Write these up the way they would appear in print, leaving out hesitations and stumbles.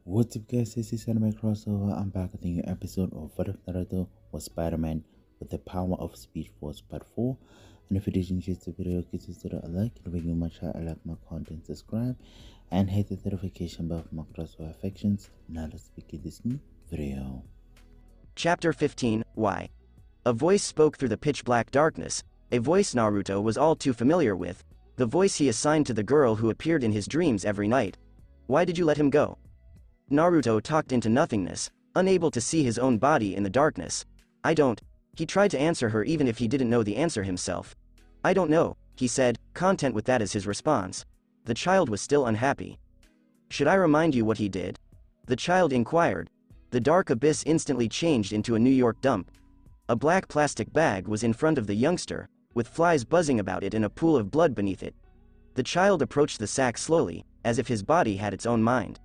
What's up guys, this is Anime Crossover. I'm back with a new episode of What If Naruto was Spider-Man with the Power of Speed Force Part 4. And if you did enjoy the video, consider a like, and very much I like my content, subscribe, and hit the notification bell for my crossover affections. Now let's begin this new video. Chapter 15, Why? A voice spoke through the pitch-black darkness, a voice Naruto was all too familiar with, the voice he assigned to the girl who appeared in his dreams every night. Why did you let him go? Naruto talked into nothingness, unable to see his own body in the darkness. I don't. He tried to answer her even if he didn't know the answer himself. I don't know, he said, content with that as his response. The child was still unhappy. Should I remind you what he did? The child inquired. The dark abyss instantly changed into a New York dump. A black plastic bag was in front of the youngster, with flies buzzing about it and a pool of blood beneath it. The child approached the sack slowly, as if his body had its own mind.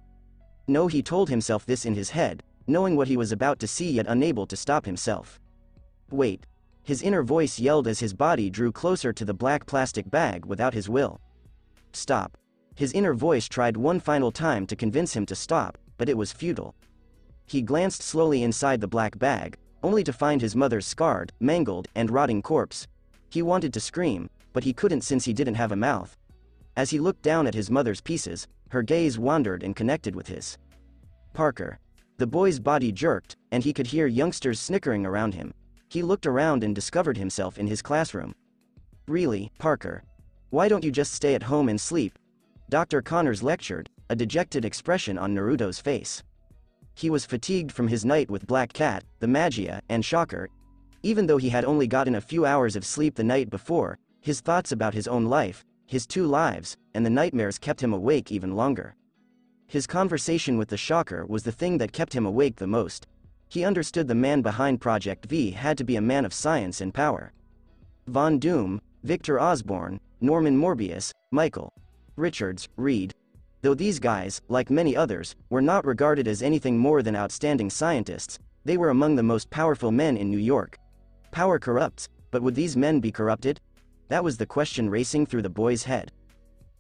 No, he told himself this in his head, knowing what he was about to see yet unable to stop himself. Wait. His inner voice yelled as his body drew closer to the black plastic bag without his will. Stop. His inner voice tried one final time to convince him to stop, but it was futile. He glanced slowly inside the black bag, only to find his mother's scarred, mangled, and rotting corpse. He wanted to scream, but he couldn't since he didn't have a mouth. As he looked down at his mother's pieces, her gaze wandered and connected with his. Parker. The boy's body jerked, and he could hear youngsters snickering around him. He looked around and discovered himself in his classroom. Really, Parker? Why don't you just stay at home and sleep? Dr. Connors lectured, a dejected expression on Naruto's face. He was fatigued from his night with Black Cat, the Magia, and Shocker. Even though he had only gotten a few hours of sleep the night before, his thoughts about his own life, his two lives, and the nightmares kept him awake even longer. His conversation with the Shocker was the thing that kept him awake the most. He understood the man behind Project V had to be a man of science and power. Von Doom, Victor Osborne, Norman Morbius, Michael Richards, Reed. Though these guys, like many others, were not regarded as anything more than outstanding scientists, they were among the most powerful men in New York. Power corrupts, but would these men be corrupted? That was the question racing through the boy's head.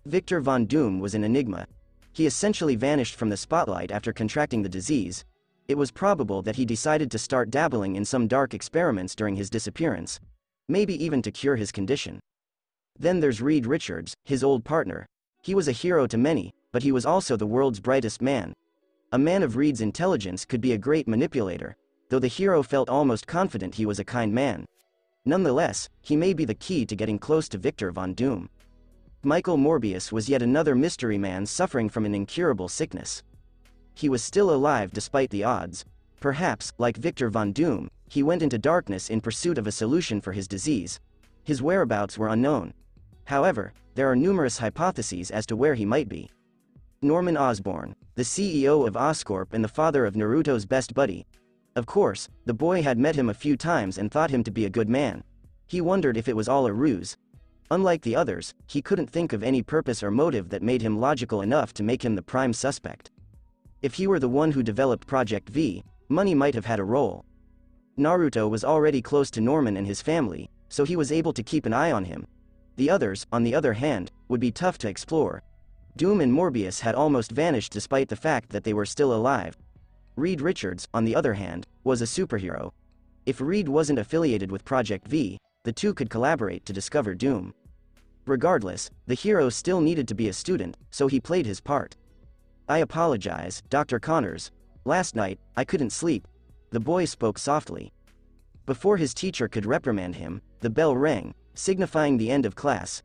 Victor Von Doom was an enigma. He essentially vanished from the spotlight after contracting the disease. It was probable that he decided to start dabbling in some dark experiments during his disappearance, maybe even to cure his condition. Then there's Reed Richards, his old partner. He was a hero to many, but he was also the world's brightest man. A man of Reed's intelligence could be a great manipulator, though the hero felt almost confident he was a kind man. Nonetheless, he may be the key to getting close to Victor Von Doom. Michael Morbius was yet another mystery man suffering from an incurable sickness. He was still alive despite the odds. Perhaps, like Victor Von Doom, he went into darkness in pursuit of a solution for his disease. His whereabouts were unknown. However, there are numerous hypotheses as to where he might be. Norman Osborn, the CEO of Oscorp and the father of Naruto's best buddy. Of course, the boy had met him a few times and thought him to be a good man. He wondered if it was all a ruse. Unlike the others, he couldn't think of any purpose or motive that made him logical enough to make him the prime suspect. If he were the one who developed Project V, money might have had a role. Naruto was already close to Norman and his family, so he was able to keep an eye on him. The others, on the other hand, would be tough to explore. Doom and Morbius had almost vanished despite the fact that they were still alive. Reed Richards, on the other hand, was a superhero. If Reed wasn't affiliated with Project V, the two could collaborate to discover Doom. Regardless, the hero still needed to be a student, so he played his part. I apologize, Dr. Connors. Last night, I couldn't sleep. The boy spoke softly. Before his teacher could reprimand him, the bell rang, signifying the end of class.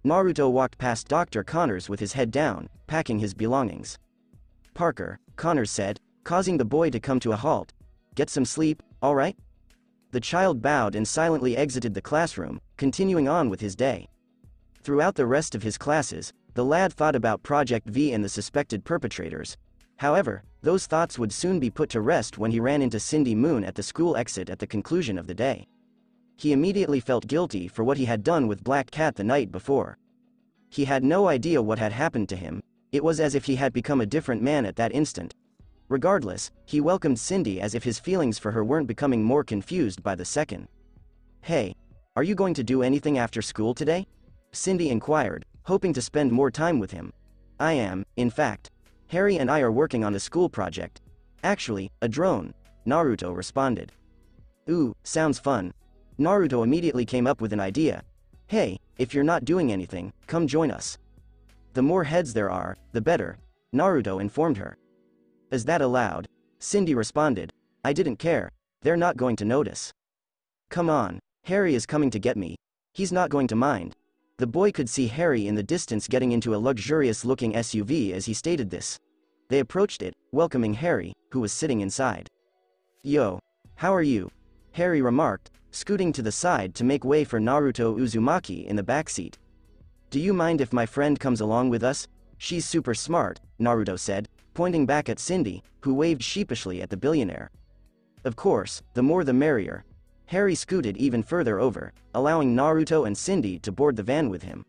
Naruto walked past Dr. Connors with his head down, packing his belongings. Parker, Connors said, causing the boy to come to a halt. Get some sleep, all right? The child bowed and silently exited the classroom, continuing on with his day. Throughout the rest of his classes, the lad thought about Project V and the suspected perpetrators. However, those thoughts would soon be put to rest when he ran into Cindy Moon at the school exit at the conclusion of the day. He immediately felt guilty for what he had done with Black Cat the night before. He had no idea what had happened to him. It was as if he had become a different man at that instant. Regardless, he welcomed Cindy as if his feelings for her weren't becoming more confused by the second. Hey, are you going to do anything after school today? Cindy inquired, hoping to spend more time with him. I am, in fact. Harry and I are working on the school project. Actually, a drone, Naruto responded. Ooh, sounds fun. Naruto immediately came up with an idea. Hey, if you're not doing anything, come join us. The more heads there are, the better, Naruto informed her. Is that allowed? Cindy responded. I didn't care, they're not going to notice. Come on, Harry is coming to get me. He's not going to mind. The boy could see Harry in the distance getting into a luxurious-looking SUV as he stated this. They approached it, welcoming Harry, who was sitting inside. Yo, how are you? Harry remarked, scooting to the side to make way for Naruto Uzumaki in the backseat. Do you mind if my friend comes along with us? She's super smart, Naruto said, pointing back at Cindy, who waved sheepishly at the billionaire. Of course, the more the merrier. Harry scooted even further over, allowing Naruto and Cindy to board the van with him.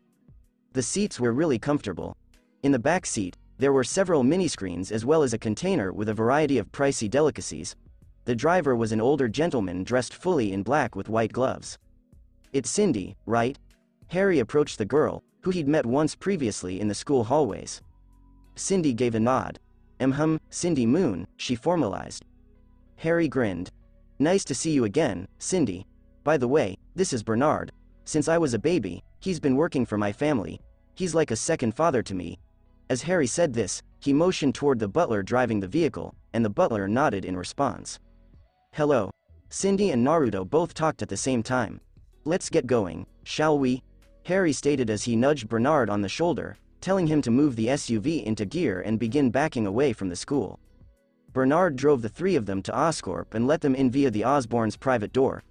The seats were really comfortable. In the back seat, there were several mini-screens as well as a container with a variety of pricey delicacies. The driver was an older gentleman dressed fully in black with white gloves. It's Cindy, right? Harry approached the girl, who he'd met once previously in the school hallways. Cindy gave a nod. Cindy Moon, she formalized. Harry grinned. Nice to see you again, Cindy. By the way, this is Bernard. Since I was a baby, he's been working for my family. He's like a second father to me. As Harry said this, he motioned toward the butler driving the vehicle, and the butler nodded in response. Hello. Cindy and Naruto both talked at the same time. Let's get going, shall we? Harry stated as he nudged Bernard on the shoulder, telling him to move the SUV into gear and begin backing away from the school. Bernard drove the three of them to Oscorp and let them in via the Osborne's private door.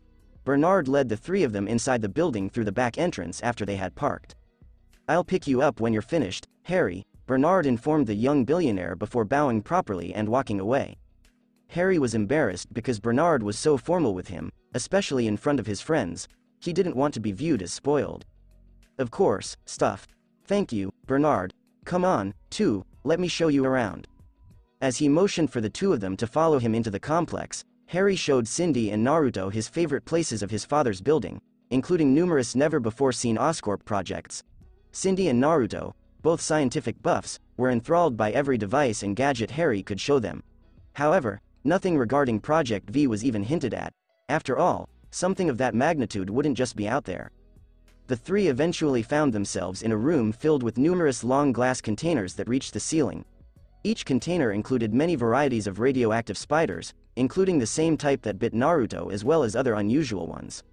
Bernard led the three of them inside the building through the back entrance after they had parked. I'll pick you up when you're finished, Harry, Bernard informed the young billionaire before bowing properly and walking away. Harry was embarrassed because Bernard was so formal with him, especially in front of his friends. He didn't want to be viewed as spoiled. Of course, stuff. Thank you, Bernard. Come on, too, let me show you around. As he motioned for the two of them to follow him into the complex, Harry showed Cindy and Naruto his favorite places of his father's building, including numerous never-before-seen Oscorp projects. Cindy and Naruto, both scientific buffs, were enthralled by every device and gadget Harry could show them. However, nothing regarding Project V was even hinted at. After all, something of that magnitude wouldn't just be out there. The three eventually found themselves in a room filled with numerous long glass containers that reached the ceiling. Each container included many varieties of radioactive spiders, including the same type that bit Naruto as well as other unusual ones.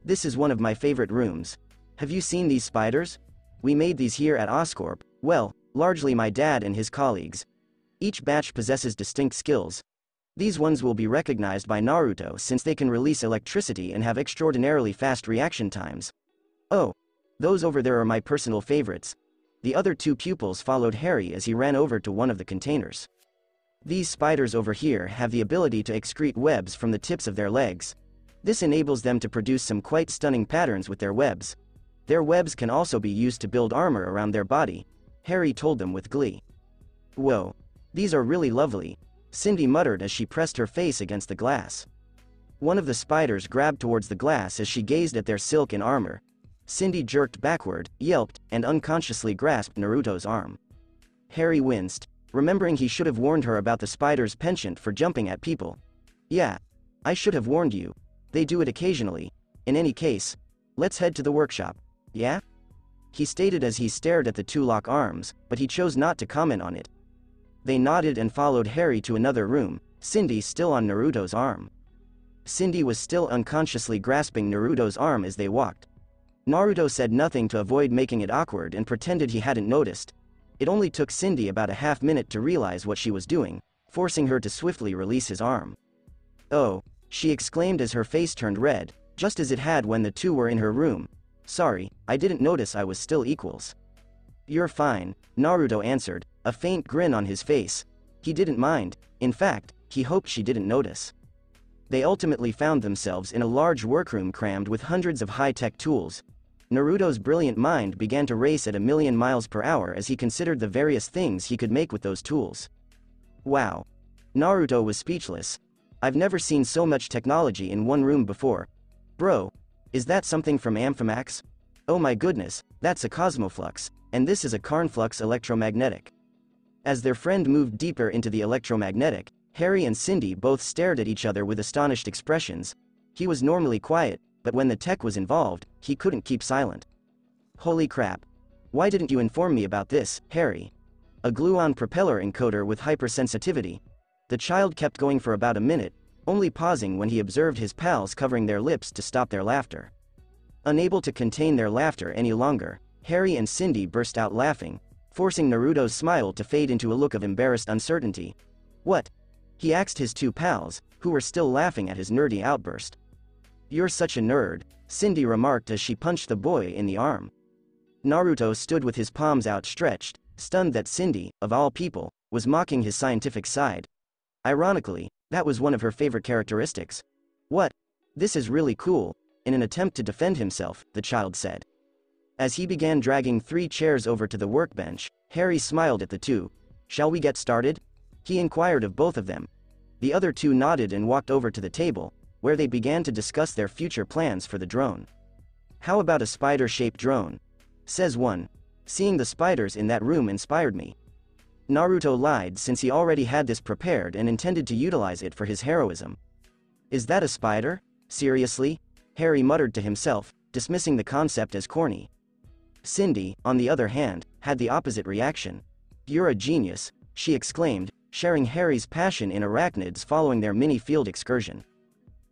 This is one of my favorite rooms. Have you seen these spiders? We made these here at Oscorp, well, largely my dad and his colleagues. Each batch possesses distinct skills. These ones will be recognized by Naruto since they can release electricity and have extraordinarily fast reaction times. Oh, those over there are my personal favorites. The other two pupils followed Harry as he ran over to one of the containers. These spiders over here have the ability to excrete webs from the tips of their legs. This enables them to produce some quite stunning patterns with their webs. Their webs can also be used to build armor around their body, Harry told them with glee. Whoa, these are really lovely, Cindy muttered as she pressed her face against the glass. One of the spiders grabbed towards the glass as she gazed at their silk and armor. Cindy jerked backward, yelped, and unconsciously grasped Naruto's arm. Harry winced, remembering he should have warned her about the spider's penchant for jumping at people. Yeah, I should have warned you. They do it occasionally. In any case, let's head to the workshop. Yeah? He stated as he stared at the two lock arms, but he chose not to comment on it. They nodded and followed Harry to another room, Cindy still on Naruto's arm. Cindy was still unconsciously grasping Naruto's arm as they walked. Naruto said nothing to avoid making it awkward and pretended he hadn't noticed. It only took Cindy about a half-minute to realize what she was doing, forcing her to swiftly release his arm. Oh, she exclaimed as her face turned red, just as it had when the two were in her room. Sorry, I didn't notice I was still equals. You're fine, Naruto answered, a faint grin on his face. He didn't mind, in fact, he hoped she didn't notice. They ultimately found themselves in a large workroom crammed with hundreds of high-tech tools. Naruto's brilliant mind began to race at 1,000,000 miles per hour as he considered the various things he could make with those tools. Wow. Naruto was speechless. I've never seen so much technology in one room before. Bro, is that something from Amphimax? Oh my goodness, that's a Cosmoflux, and this is a Carnflux electromagnetic. As their friend moved deeper into the electromagnetic, Harry and Cindy both stared at each other with astonished expressions. He was normally quiet, but when the tech was involved, he couldn't keep silent. Holy crap. Why didn't you inform me about this, Harry? A gluon propeller encoder with hypersensitivity. The child kept going for about a minute, only pausing when he observed his pals covering their lips to stop their laughter. Unable to contain their laughter any longer, Harry and Cindy burst out laughing, forcing Naruto's smile to fade into a look of embarrassed uncertainty. What? He asked his two pals, who were still laughing at his nerdy outburst. You're such a nerd, Cindy remarked as she punched the boy in the arm. Naruto stood with his palms outstretched, stunned that Cindy, of all people, was mocking his scientific side. Ironically, that was one of her favorite characteristics. What? This is really cool, in an attempt to defend himself, the child said. As he began dragging 3 chairs over to the workbench, Harry smiled at the two. Shall we get started? He inquired of both of them. The other two nodded and walked over to the table, where they began to discuss their future plans for the drone. How about a spider-shaped drone? Says one. Seeing the spiders in that room inspired me. Naruto lied since he already had this prepared and intended to utilize it for his heroism. Is that a spider? Seriously? Harry muttered to himself, dismissing the concept as corny. Cindy, on the other hand, had the opposite reaction. You're a genius, she exclaimed, sharing Harry's passion in arachnids following their mini field excursion.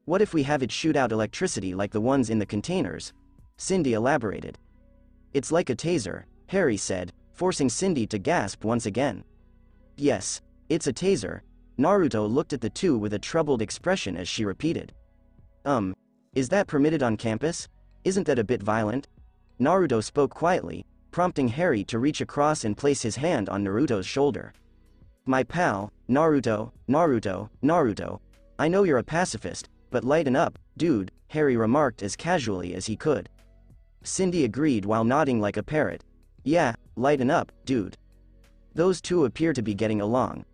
What if we have it shoot out electricity like the ones in the containers? Cindy elaborated. It's like a taser, Harry said, forcing Cindy to gasp once again. Yes, it's a taser. Naruto looked at the two with a troubled expression as she repeated. Is that permitted on campus? Isn't that a bit violent? Naruto spoke quietly, prompting Harry to reach across and place his hand on Naruto's shoulder. My pal, Naruto, I know you're a pacifist, but lighten up, dude, Harry remarked as casually as he could. Cindy agreed while nodding like a parrot. Yeah, lighten up, dude. Those two appear to be getting along.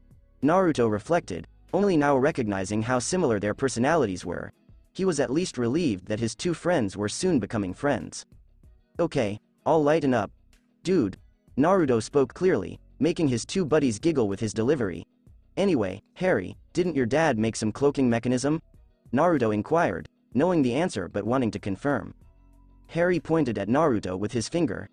Naruto reflected, only now recognizing how similar their personalities were. He was at least relieved that his two friends were soon becoming friends. Okay, I'll lighten up. Dude. Naruto spoke clearly, making his two buddies giggle with his delivery. Anyway, Harry, didn't your dad make some cloaking mechanism? Naruto inquired, knowing the answer but wanting to confirm. Harry pointed at Naruto with his finger.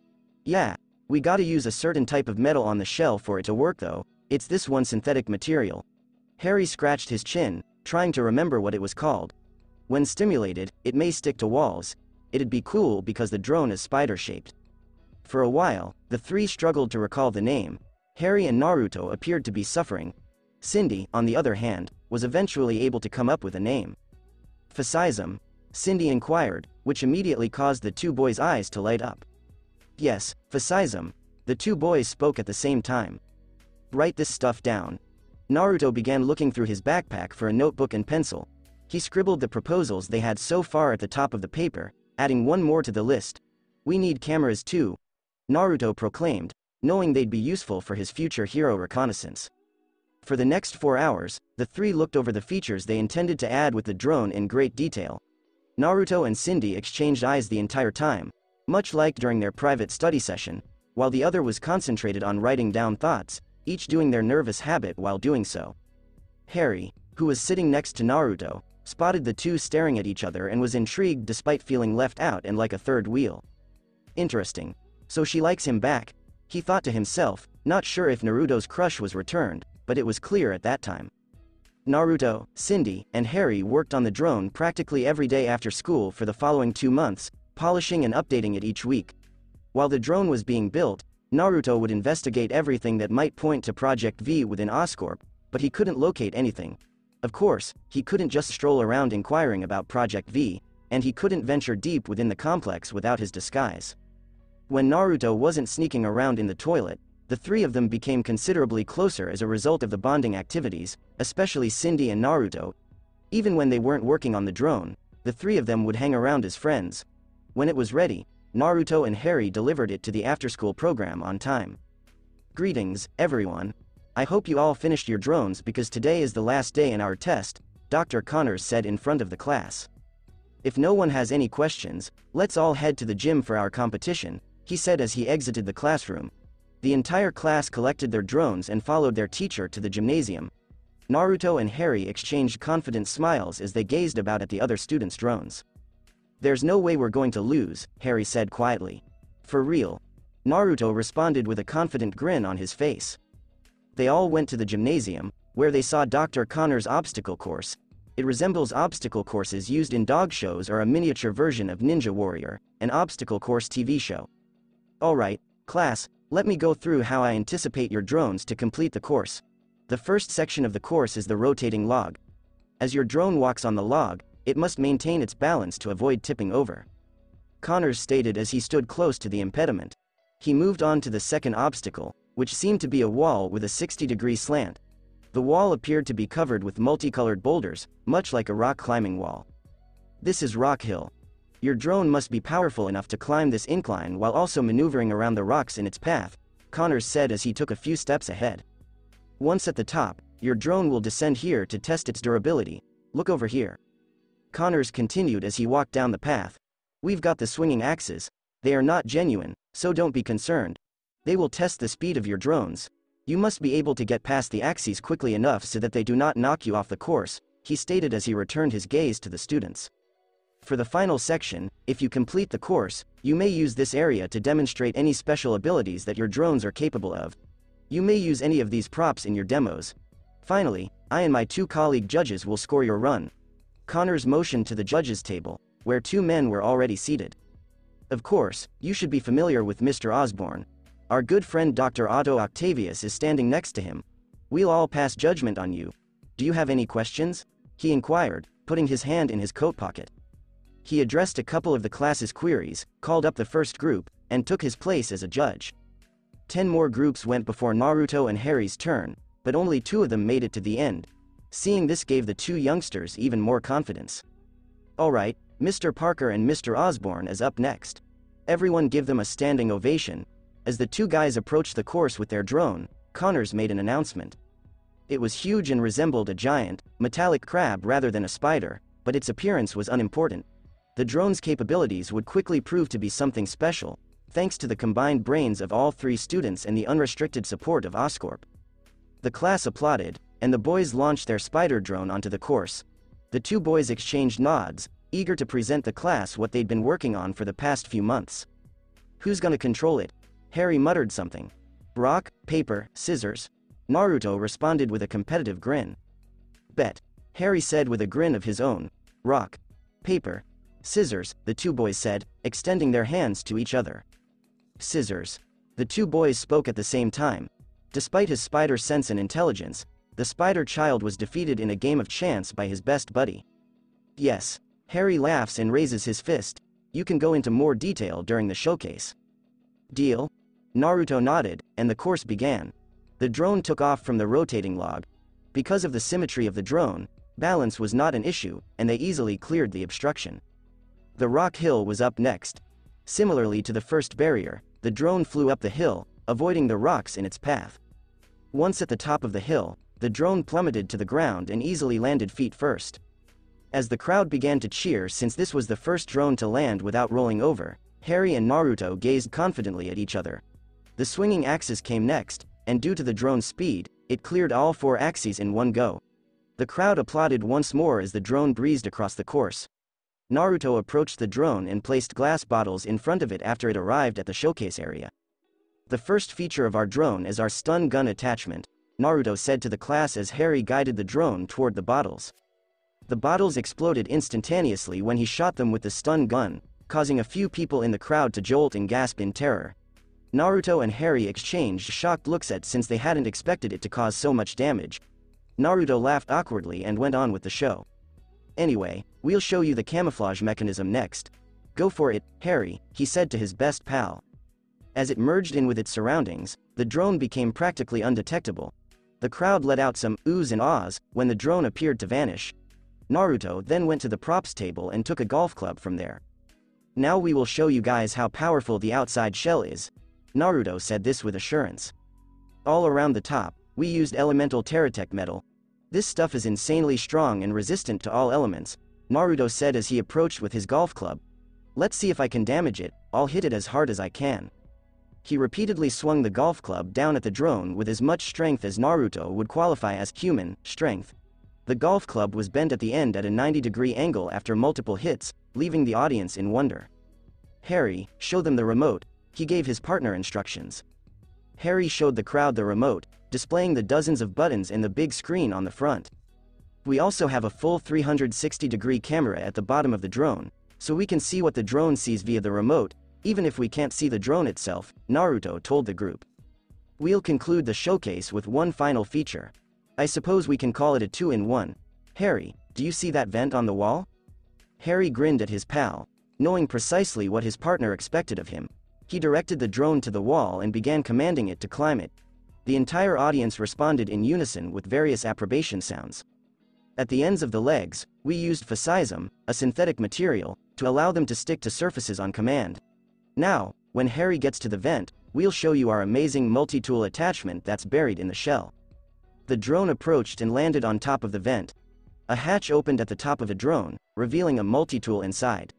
Yeah, we gotta use a certain type of metal on the shell for it to work though, it's this one synthetic material. Harry scratched his chin, trying to remember what it was called. When stimulated, it may stick to walls. It'd be cool because the drone is spider-shaped. For a while, the three struggled to recall the name. Harry and Naruto appeared to be suffering. Cindy, on the other hand, was eventually able to come up with a name. Fascism? Cindy inquired, which immediately caused the two boys' eyes to light up. Yes, fascism. The two boys spoke at the same time. Write this stuff down. Naruto began looking through his backpack for a notebook and pencil. He scribbled the proposals they had so far at the top of the paper, adding one more to the list. We need cameras too, Naruto proclaimed, knowing they'd be useful for his future hero reconnaissance. For the next 4 hours, the three looked over the features they intended to add with the drone in great detail. Naruto and Cindy exchanged eyes the entire time, much like during their private study session, while the other was concentrated on writing down thoughts, each doing their nervous habit while doing so. Harry, who was sitting next to Naruto, spotted the two staring at each other and was intrigued despite feeling left out and like a third wheel. Interesting. So she likes him back, he thought to himself, not sure if Naruto's crush was returned, but it was clear at that time. Naruto, Cindy, and Harry worked on the drone practically every day after school for the following 2 months, polishing and updating it each week. While the drone was being built, Naruto would investigate everything that might point to Project V within Oscorp, but he couldn't locate anything. Of course, he couldn't just stroll around inquiring about Project V, and he couldn't venture deep within the complex without his disguise. When Naruto wasn't sneaking around in the toilet, the three of them became considerably closer as a result of the bonding activities, especially Cindy and Naruto. Even when they weren't working on the drone, the three of them would hang around as friends. When it was ready, Naruto and Harry delivered it to the after-school program on time. Greetings, everyone. I hope you all finished your drones because today is the last day in our test, Dr. Connors said in front of the class. If no one has any questions, let's all head to the gym for our competition, he said as he exited the classroom. The entire class collected their drones and followed their teacher to the gymnasium. Naruto and Harry exchanged confident smiles as they gazed about at the other students' drones. "There's no way we're going to lose," Harry said quietly. "For real?" Naruto responded with a confident grin on his face. They all went to the gymnasium, where they saw Dr. Connor's obstacle course. It resembles obstacle courses used in dog shows or a miniature version of Ninja Warrior, an obstacle course TV show. "Alright, class, let me go through how I anticipate your drones to complete the course. The first section of the course is the rotating log. As your drone walks on the log, it must maintain its balance to avoid tipping over," Connors stated as he stood close to the impediment. He moved on to the second obstacle, which seemed to be a wall with a 60-degree slant. The wall appeared to be covered with multicolored boulders, much like a rock climbing wall. "This is Rock Hill. Your drone must be powerful enough to climb this incline while also maneuvering around the rocks in its path," Connors said as he took a few steps ahead. "Once at the top, your drone will descend here to test its durability. Look over here." Connors continued as he walked down the path. "We've got the swinging axes. They are not genuine, so don't be concerned. They will test the speed of your drones. You must be able to get past the axes quickly enough so that they do not knock you off the course," he stated as he returned his gaze to the students. "For the final section, if you complete the course, you may use this area to demonstrate any special abilities that your drones are capable of. You may use any of these props in your demos. Finally, I and my two colleague judges will score your run." Connors motioned to the judges' table, where two men were already seated. "Of course, you should be familiar with Mr. Osborne. Our good friend Dr. Otto Octavius is standing next to him. We'll all pass judgment on you. Do you have any questions?" he inquired, putting his hand in his coat pocket. He addressed a couple of the class's queries, called up the first group, and took his place as a judge. 10 more groups went before Naruto and Harry's turn, but only 2 of them made it to the end. Seeing this gave the 2 youngsters even more confidence. "Alright, Mr. Parker and Mr. Osborne is up next. Everyone give them a standing ovation." As the 2 guys approached the course with their drone, Connors made an announcement. It was huge and resembled a giant, metallic crab rather than a spider, but its appearance was unimportant. The drone's capabilities would quickly prove to be something special, thanks to the combined brains of all 3 students and the unrestricted support of Oscorp. The class applauded, and the boys launched their spider drone onto the course. The 2 boys exchanged nods, eager to present the class what they'd been working on for the past few months. "Who's gonna control it?" Harry muttered something. "Rock, paper, scissors." Naruto responded with a competitive grin. "Bet," Harry said with a grin of his own. "Rock, paper, scissors," the 2 boys said, extending their hands to each other. "Scissors." The 2 boys spoke at the same time. Despite his spider sense and intelligence, the spider child was defeated in a game of chance by his best buddy. "Yes." Harry laughs and raises his fist. "You can go into more detail during the showcase." "Deal?" Naruto nodded, and the course began. The drone took off from the rotating log. Because of the symmetry of the drone, balance was not an issue, and they easily cleared the obstruction. The rock hill was up next. Similarly to the first barrier, the drone flew up the hill, avoiding the rocks in its path. Once at the top of the hill, the drone plummeted to the ground and easily landed feet first. As the crowd began to cheer since this was the first drone to land without rolling over, Harry and Naruto gazed confidently at each other. The swinging axis came next, and due to the drone's speed, it cleared all 4 axes in one go. The crowd applauded once more as the drone breezed across the course. Naruto approached the drone and placed glass bottles in front of it after it arrived at the showcase area. "The first feature of our drone is our stun gun attachment," Naruto said to the class as Harry guided the drone toward the bottles. The bottles exploded instantaneously when he shot them with the stun gun, causing a few people in the crowd to jolt and gasp in terror. Naruto and Harry exchanged shocked looks since they hadn't expected it to cause so much damage. Naruto laughed awkwardly and went on with the show. "Anyway, we'll show you the camouflage mechanism next. Go for it, Harry," he said to his best pal. As it merged in with its surroundings, the drone became practically undetectable. The crowd let out some oohs and ahs when the drone appeared to vanish. Naruto then went to the props table and took a golf club from there. "Now we will show you guys how powerful the outside shell is." Naruto said this with assurance. "All around the top, we used elemental Terratech metal. This stuff is insanely strong and resistant to all elements," Naruto said as he approached with his golf club. "Let's see if I can damage it. I'll hit it as hard as I can." He repeatedly swung the golf club down at the drone with as much strength as Naruto would qualify as human strength. The golf club was bent at the end at a 90-degree angle after multiple hits, leaving the audience in wonder. Harry, show them the remote, he gave his partner instructions. Harry showed the crowd the remote, displaying the dozens of buttons in the big screen on the front. We also have a full 360-degree camera at the bottom of the drone, so we can see what the drone sees via the remote, even if we can't see the drone itself, Naruto told the group. We'll conclude the showcase with one final feature. I suppose we can call it a 2-in-1. Harry, do you see that vent on the wall? Harry grinned at his pal, knowing precisely what his partner expected of him. He directed the drone to the wall and began commanding it to climb it. The entire audience responded in unison with various approbation sounds. At the ends of the legs, we used fascism, a synthetic material, to allow them to stick to surfaces on command. Now, when Harry gets to the vent, we'll show you our amazing multi-tool attachment that's buried in the shell. The drone approached and landed on top of the vent. A hatch opened at the top of a drone, revealing a multi-tool inside.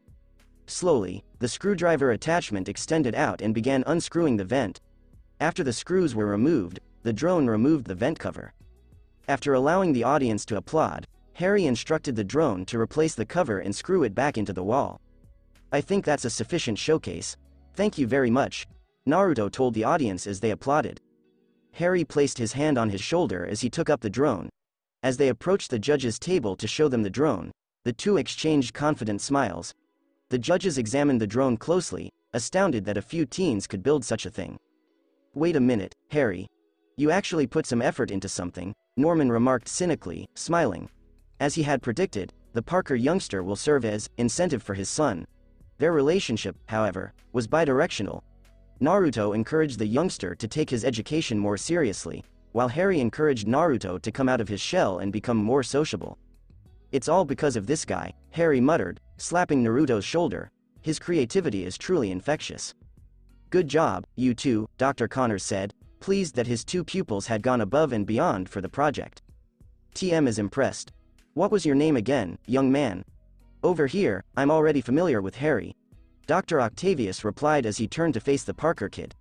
Slowly, the screwdriver attachment extended out and began unscrewing the vent. After the screws were removed, the drone removed the vent cover. After allowing the audience to applaud, Harry instructed the drone to replace the cover and screw it back into the wall. I think that's a sufficient showcase. Thank you very much, Naruto told the audience as they applauded. Harry placed his hand on his shoulder as he took up the drone. As they approached the judges' table to show them the drone, the two exchanged confident smiles. The judges examined the drone closely, astounded that a few teens could build such a thing. Wait a minute, Harry. You actually put some effort into something, Norman remarked cynically, smiling. As he had predicted, the Parker youngster will serve as incentive for his son. Their relationship, however, was bidirectional. Naruto encouraged the youngster to take his education more seriously, while Harry encouraged Naruto to come out of his shell and become more sociable. It's all because of this guy, Harry muttered, slapping Naruto's shoulder. His creativity is truly infectious. Good job, you two, Dr. Connors said, pleased that his two pupils had gone above and beyond for the project. TM is impressed. What was your name again, young man? Over here, I'm already familiar with Harry. Dr. Octavius replied as he turned to face the Parker kid.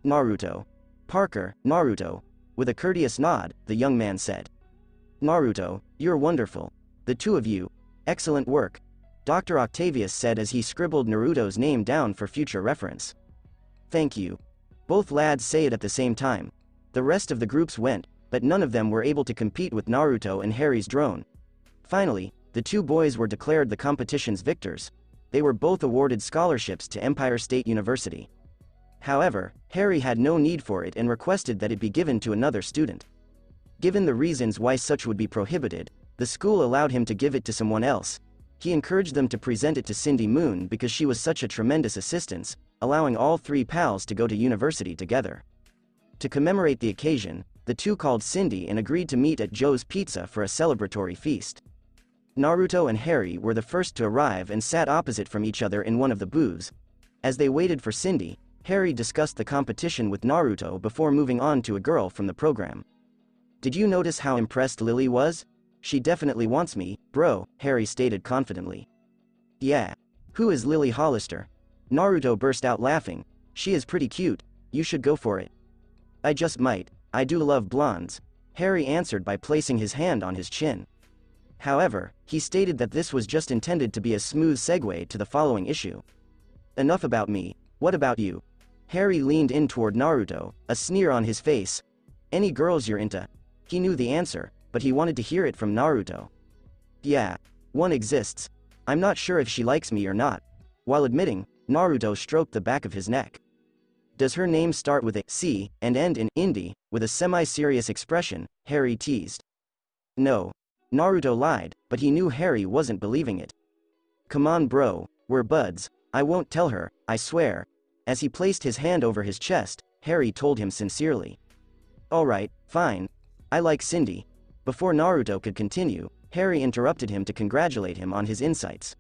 Naruto. Parker, Naruto. With a courteous nod, the young man said. Naruto, you're wonderful. The two of you. Excellent work. Dr. Octavius said as he scribbled Naruto's name down for future reference. Thank you. Both lads say it at the same time. The rest of the groups went, but none of them were able to compete with Naruto and Harry's drone. Finally, the two boys were declared the competition's victors. They were both awarded scholarships to Empire State University. However, Harry had no need for it and requested that it be given to another student. Given the reasons why such would be prohibited, the school allowed him to give it to someone else. He encouraged them to present it to Cindy Moon because she was such a tremendous assistance, allowing all three pals to go to university together. To commemorate the occasion, the two called Cindy and agreed to meet at Joe's Pizza for a celebratory feast. Naruto and Harry were the first to arrive and sat opposite from each other in one of the booths. As they waited for Cindy, Harry discussed the competition with Naruto before moving on to a girl from the program. Did you notice how impressed Lily was? She definitely wants me, bro, Harry stated confidently. Yeah. Who is Lily Hollister? Naruto burst out laughing. She is pretty cute, you should go for it. I just might, I do love blondes, Harry answered by placing his hand on his chin. However, he stated that this was just intended to be a smooth segue to the following issue. Enough about me, what about you? Harry leaned in toward Naruto, a sneer on his face. Any girls you're into? He knew the answer, but he wanted to hear it from Naruto. Yeah, one exists. I'm not sure if she likes me or not. While admitting, Naruto stroked the back of his neck. Does her name start with a C and end in indie? With a semi-serious expression, Harry teased. No. Naruto lied, but he knew Harry wasn't believing it. Come on bro, we're buds, I won't tell her, I swear. As he placed his hand over his chest, Harry told him sincerely. Alright, fine. I like Cindy. Before Naruto could continue, Harry interrupted him to congratulate him on his insights.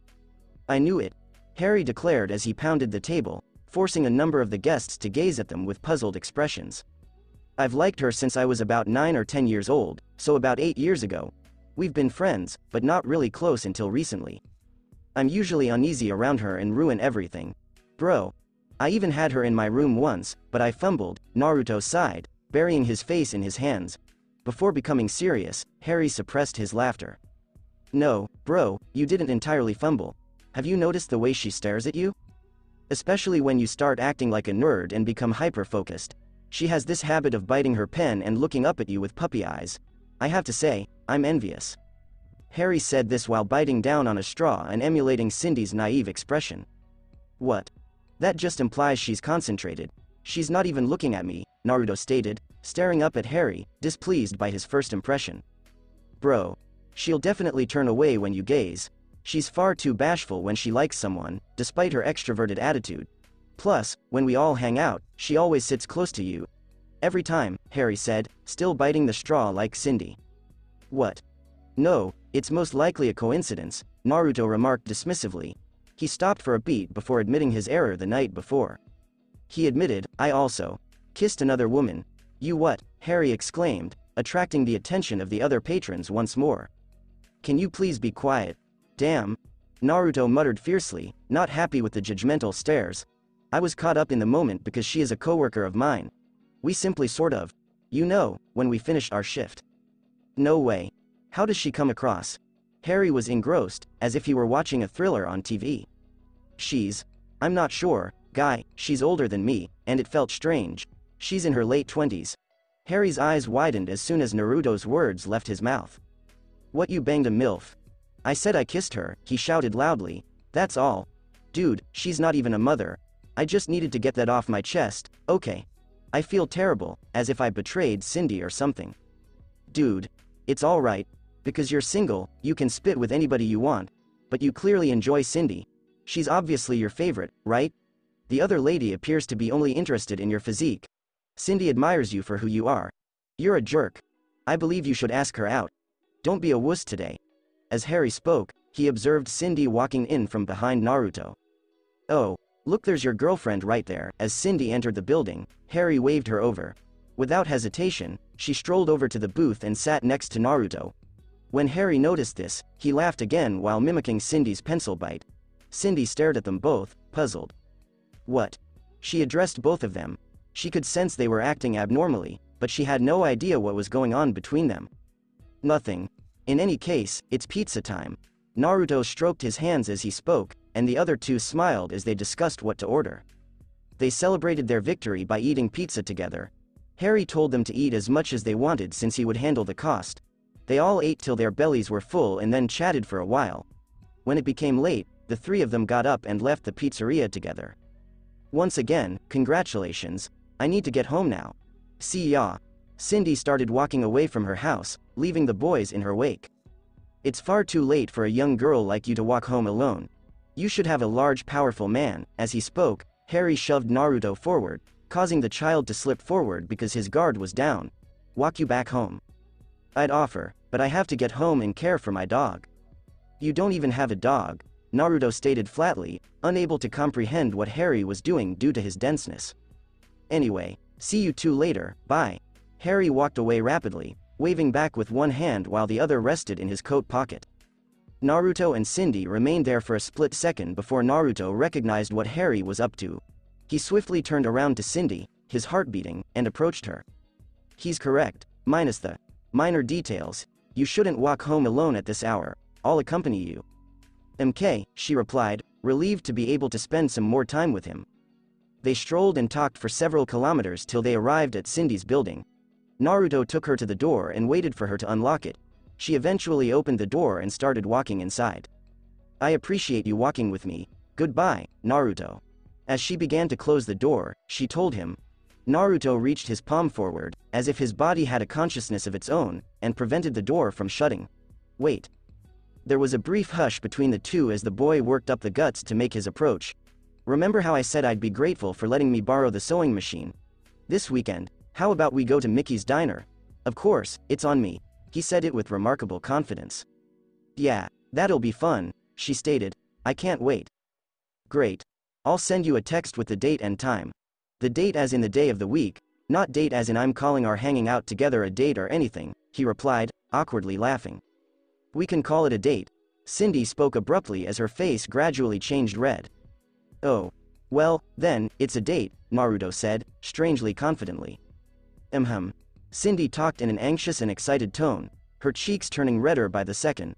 I knew it, Harry declared as he pounded the table, forcing a number of the guests to gaze at them with puzzled expressions. I've liked her since I was about 9 or 10 years old, so about 8 years ago. We've been friends, but not really close until recently. I'm usually uneasy around her and ruin everything. Bro. I even had her in my room once, but I fumbled, Naruto sighed, burying his face in his hands. Before becoming serious, Harry suppressed his laughter. No, bro, you didn't entirely fumble. Have you noticed the way she stares at you? Especially when you start acting like a nerd and become hyper-focused. She has this habit of biting her pen and looking up at you with puppy eyes. I have to say, I'm envious. Harry said this while biting down on a straw and emulating Cindy's naive expression. What? That just implies she's concentrated. She's not even looking at me, Naruto stated, staring up at Harry, displeased by his first impression. Bro. She'll definitely turn away when you gaze. She's far too bashful when she likes someone, despite her extroverted attitude. Plus, when we all hang out, she always sits close to you. Every time, Harry said, still biting the straw like Cindy. What? No, it's most likely a coincidence, Naruto remarked dismissively. He stopped for a beat before admitting his error the night before. He admitted, I also kissed another woman. You what? Harry exclaimed, attracting the attention of the other patrons once more. Can you please be quiet? Damn. Naruto muttered fiercely, not happy with the judgmental stares. I was caught up in the moment because she is a coworker of mine. We simply sort of, when we finished our shift. No way. How does she come across? Harry was engrossed, as if he were watching a thriller on TV. I'm not sure, guy, she's older than me, and it felt strange. She's in her late 20s. Harry's eyes widened as soon as Naruto's words left his mouth. What, you banged a MILF? I said I kissed her, he shouted loudly. That's all. Dude, she's not even a mother. I just needed to get that off my chest, okay. I feel terrible, as if I betrayed Cindy or something. Dude. It's alright. Because you're single, you can spit with anybody you want. But you clearly enjoy Cindy. She's obviously your favorite, right? The other lady appears to be only interested in your physique. Cindy admires you for who you are. You're a jerk. I believe you should ask her out. Don't be a wuss today. As Harry spoke, he observed Cindy walking in from behind Naruto. Oh, look, there's your girlfriend right there. As Cindy entered the building, Harry waved her over. Without hesitation, she strolled over to the booth and sat next to Naruto. When Harry noticed this, he laughed again while mimicking Cindy's pencil bite. Cindy stared at them both, puzzled. What? She addressed both of them. She could sense they were acting abnormally, but she had no idea what was going on between them. Nothing. In any case, it's pizza time. Naruto stroked his hands as he spoke, and the other two smiled as they discussed what to order. They celebrated their victory by eating pizza together. Harry told them to eat as much as they wanted since he would handle the cost. They all ate till their bellies were full and then chatted for a while. When it became late, the three of them got up and left the pizzeria together. Once again, congratulations. I need to get home now. See ya. Cindy started walking away from her house, leaving the boys in her wake. It's far too late for a young girl like you to walk home alone. You should have a large, powerful man. As he spoke, Harry shoved Naruto forward, causing the child to slip forward because his guard was down. Walk you back home. I'd offer, but I have to get home and care for my dog. You don't even have a dog, Naruto stated flatly, unable to comprehend what Harry was doing due to his denseness. Anyway, see you two later, bye. Harry walked away rapidly, waving back with one hand while the other rested in his coat pocket. Naruto and Cindy remained there for a split second before Naruto recognized what Harry was up to. He swiftly turned around to Cindy, his heart beating, and approached her. He's correct, minus the minor details. You shouldn't walk home alone at this hour. I'll accompany you. MK, she replied, relieved to be able to spend some more time with him. They strolled and talked for several kilometers till they arrived at Cindy's building. Naruto took her to the door and waited for her to unlock it. She eventually opened the door and started walking inside. I appreciate you walking with me. Goodbye, Naruto. As she began to close the door, she told him. Naruto reached his palm forward, as if his body had a consciousness of its own, and prevented the door from shutting. Wait. There was a brief hush between the two as the boy worked up the guts to make his approach. Remember how I said I'd be grateful for letting me borrow the sewing machine? This weekend, how about we go to Mickey's diner? Of course, it's on me. He said it with remarkable confidence. Yeah, that'll be fun, she stated. I can't wait. Great. I'll send you a text with the date and time. The date as in the day of the week, not date as in I'm calling our hanging out together a date or anything, he replied, awkwardly laughing. We can call it a date. Cindy spoke abruptly as her face gradually changed red. Oh. Well, then, it's a date, Naruto said, strangely confidently. Cindy talked in an anxious and excited tone, her cheeks turning redder by the second.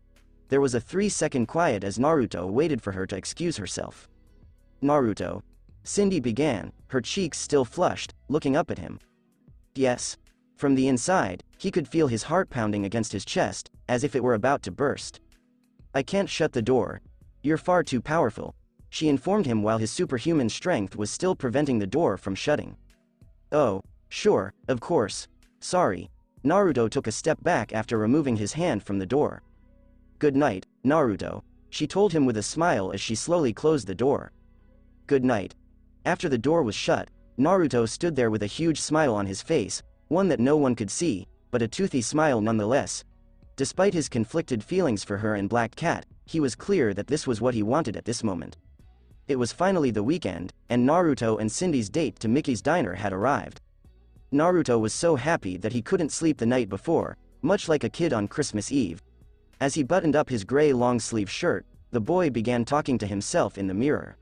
There was a 3-second quiet as Naruto waited for her to excuse herself. Naruto. Cindy began, her cheeks still flushed, looking up at him. Yes. From the inside, he could feel his heart pounding against his chest, as if it were about to burst. I can't shut the door. You're far too powerful, she informed him while his superhuman strength was still preventing the door from shutting. Oh, sure, of course. Sorry. Naruto took a step back after removing his hand from the door. Good night, Naruto, she told him with a smile as she slowly closed the door. Good night. After the door was shut, Naruto stood there with a huge smile on his face, one that no one could see, but a toothy smile nonetheless. Despite his conflicted feelings for her and Black Cat, he was clear that this was what he wanted at this moment. It was finally the weekend, and Naruto and Cindy's date to Mickey's diner had arrived. Naruto was so happy that he couldn't sleep the night before, much like a kid on Christmas Eve. As he buttoned up his gray long-sleeve shirt, the boy began talking to himself in the mirror.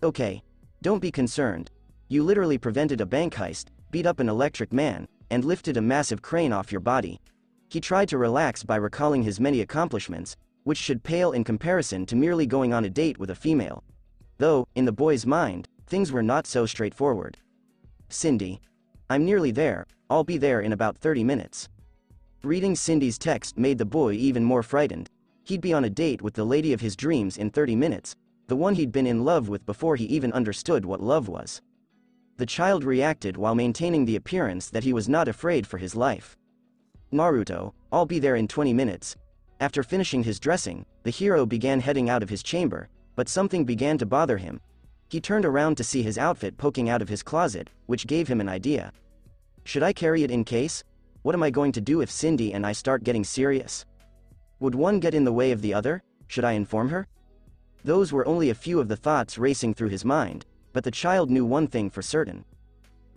Okay. Don't be concerned. You literally prevented a bank heist, beat up an electric man, and lifted a massive crane off your body. He tried to relax by recalling his many accomplishments, which should pale in comparison to merely going on a date with a female. Though, in the boy's mind, things were not so straightforward. Cindy. I'm nearly there, I'll be there in about 30 minutes. Reading Cindy's text made the boy even more frightened. He'd be on a date with the lady of his dreams in 30 minutes, the one he'd been in love with before he even understood what love was. The child reacted while maintaining the appearance that he was not afraid for his life. Naruto, I'll be there in 20 minutes. After finishing his dressing, the hero began heading out of his chamber, but something began to bother him. He turned around to see his outfit poking out of his closet, which gave him an idea. Should I carry it in case? What am I going to do if Cindy and I start getting serious? Would one get in the way of the other? Should I inform her? Those were only a few of the thoughts racing through his mind, but the child knew one thing for certain.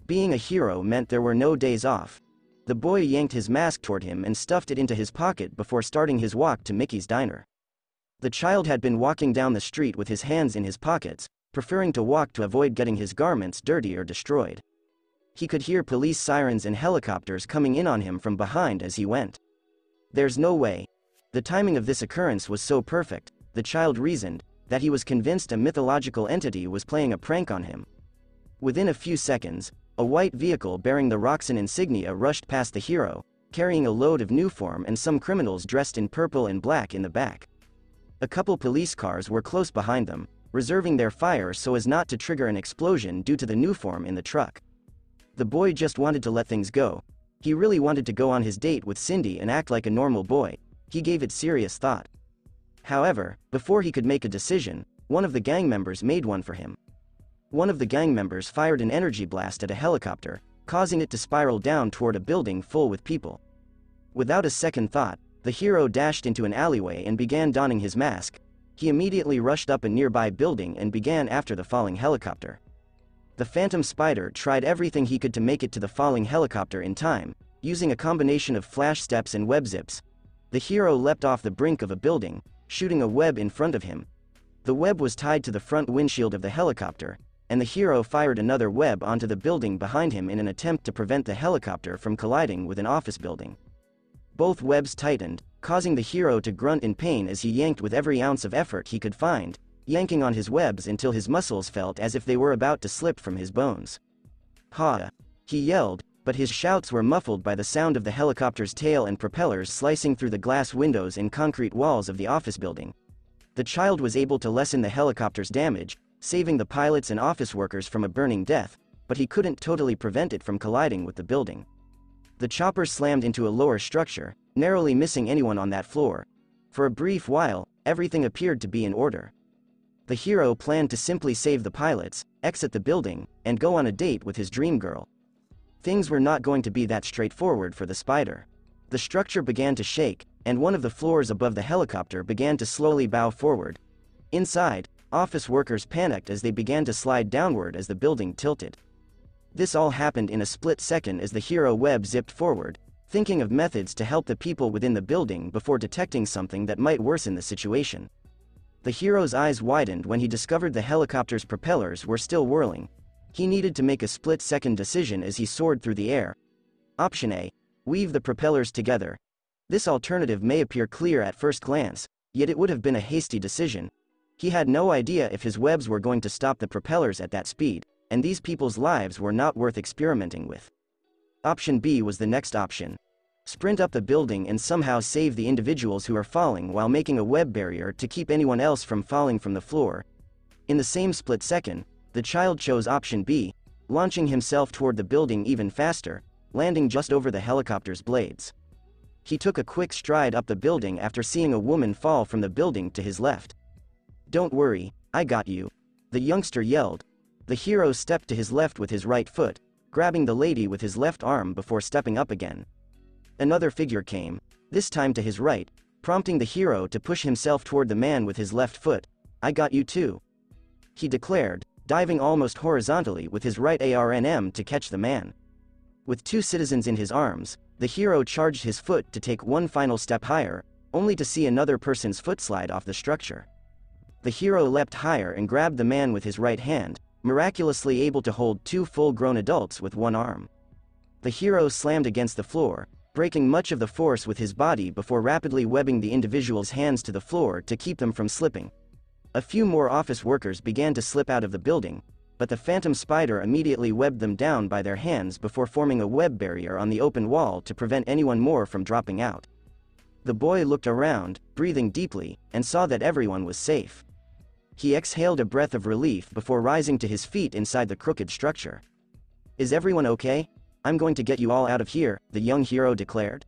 Being a hero meant there were no days off. The boy yanked his mask toward him and stuffed it into his pocket before starting his walk to Mickey's diner. The child had been walking down the street with his hands in his pockets, preferring to walk to avoid getting his garments dirty or destroyed. He could hear police sirens and helicopters coming in on him from behind as he went. There's no way. The timing of this occurrence was so perfect, the child reasoned, that he was convinced a mythological entity was playing a prank on him. Within a few seconds, a white vehicle bearing the Roxanne insignia rushed past the hero, carrying a load of Nuform and some criminals dressed in purple and black in the back. A couple police cars were close behind them, reserving their fire so as not to trigger an explosion due to the Nuform in the truck. The boy just wanted to let things go. He really wanted to go on his date with Cindy and act like a normal boy. He gave it serious thought. However, before he could make a decision, one of the gang members made one for him. One of the gang members fired an energy blast at a helicopter, causing it to spiral down toward a building full with people. Without a second thought, the hero dashed into an alleyway and began donning his mask. He immediately rushed up a nearby building and began after the falling helicopter. The Phantom Spider tried everything he could to make it to the falling helicopter in time, using a combination of flash steps and web zips. The hero leapt off the brink of a building, shooting a web in front of him. The web was tied to the front windshield of the helicopter, and the hero fired another web onto the building behind him in an attempt to prevent the helicopter from colliding with an office building. Both webs tightened, causing the hero to grunt in pain as he yanked with every ounce of effort he could find, yanking on his webs until his muscles felt as if they were about to slip from his bones. Ha! He yelled, but his shouts were muffled by the sound of the helicopter's tail and propellers slicing through the glass windows and concrete walls of the office building. The child was able to lessen the helicopter's damage, saving the pilots and office workers from a burning death, but he couldn't totally prevent it from colliding with the building. The chopper slammed into a lower structure, narrowly missing anyone on that floor. For a brief while, everything appeared to be in order. The hero planned to simply save the pilots, exit the building, and go on a date with his dream girl. Things were not going to be that straightforward for the spider. The structure began to shake, and one of the floors above the helicopter began to slowly bow forward. Inside, office workers panicked as they began to slide downward as the building tilted. This all happened in a split second as the hero web zipped forward, thinking of methods to help the people within the building before detecting something that might worsen the situation. The hero's eyes widened when he discovered the helicopter's propellers were still whirling. He needed to make a split-second decision as he soared through the air. Option A. Weave the propellers together. This alternative may appear clear at first glance, yet it would have been a hasty decision. He had no idea if his webs were going to stop the propellers at that speed, and these people's lives were not worth experimenting with. Option B was the next option. Sprint up the building and somehow save the individuals who are falling while making a web barrier to keep anyone else from falling from the floor. In the same split second, the child chose option B, launching himself toward the building even faster, landing just over the helicopter's blades. He took a quick stride up the building after seeing a woman fall from the building to his left. "Don't worry, I got you," the youngster yelled. The hero stepped to his left with his right foot, grabbing the lady with his left arm before stepping up again. Another figure came, this time to his right, prompting the hero to push himself toward the man with his left foot. "I got you too," he declared, diving almost horizontally with his right arm to catch the man. With two citizens in his arms, the hero charged his foot to take one final step higher, only to see another person's foot slide off the structure. The hero leapt higher and grabbed the man with his right hand, miraculously able to hold two full-grown adults with one arm. The hero slammed against the floor, breaking much of the force with his body before rapidly webbing the individual's hands to the floor to keep them from slipping. A few more office workers began to slip out of the building, but the phantom spider immediately webbed them down by their hands before forming a web barrier on the open wall to prevent anyone more from dropping out. The boy looked around, breathing deeply, and saw that everyone was safe. He exhaled a breath of relief before rising to his feet inside the crooked structure. "Is everyone okay? I'm going to get you all out of here," the young hero declared.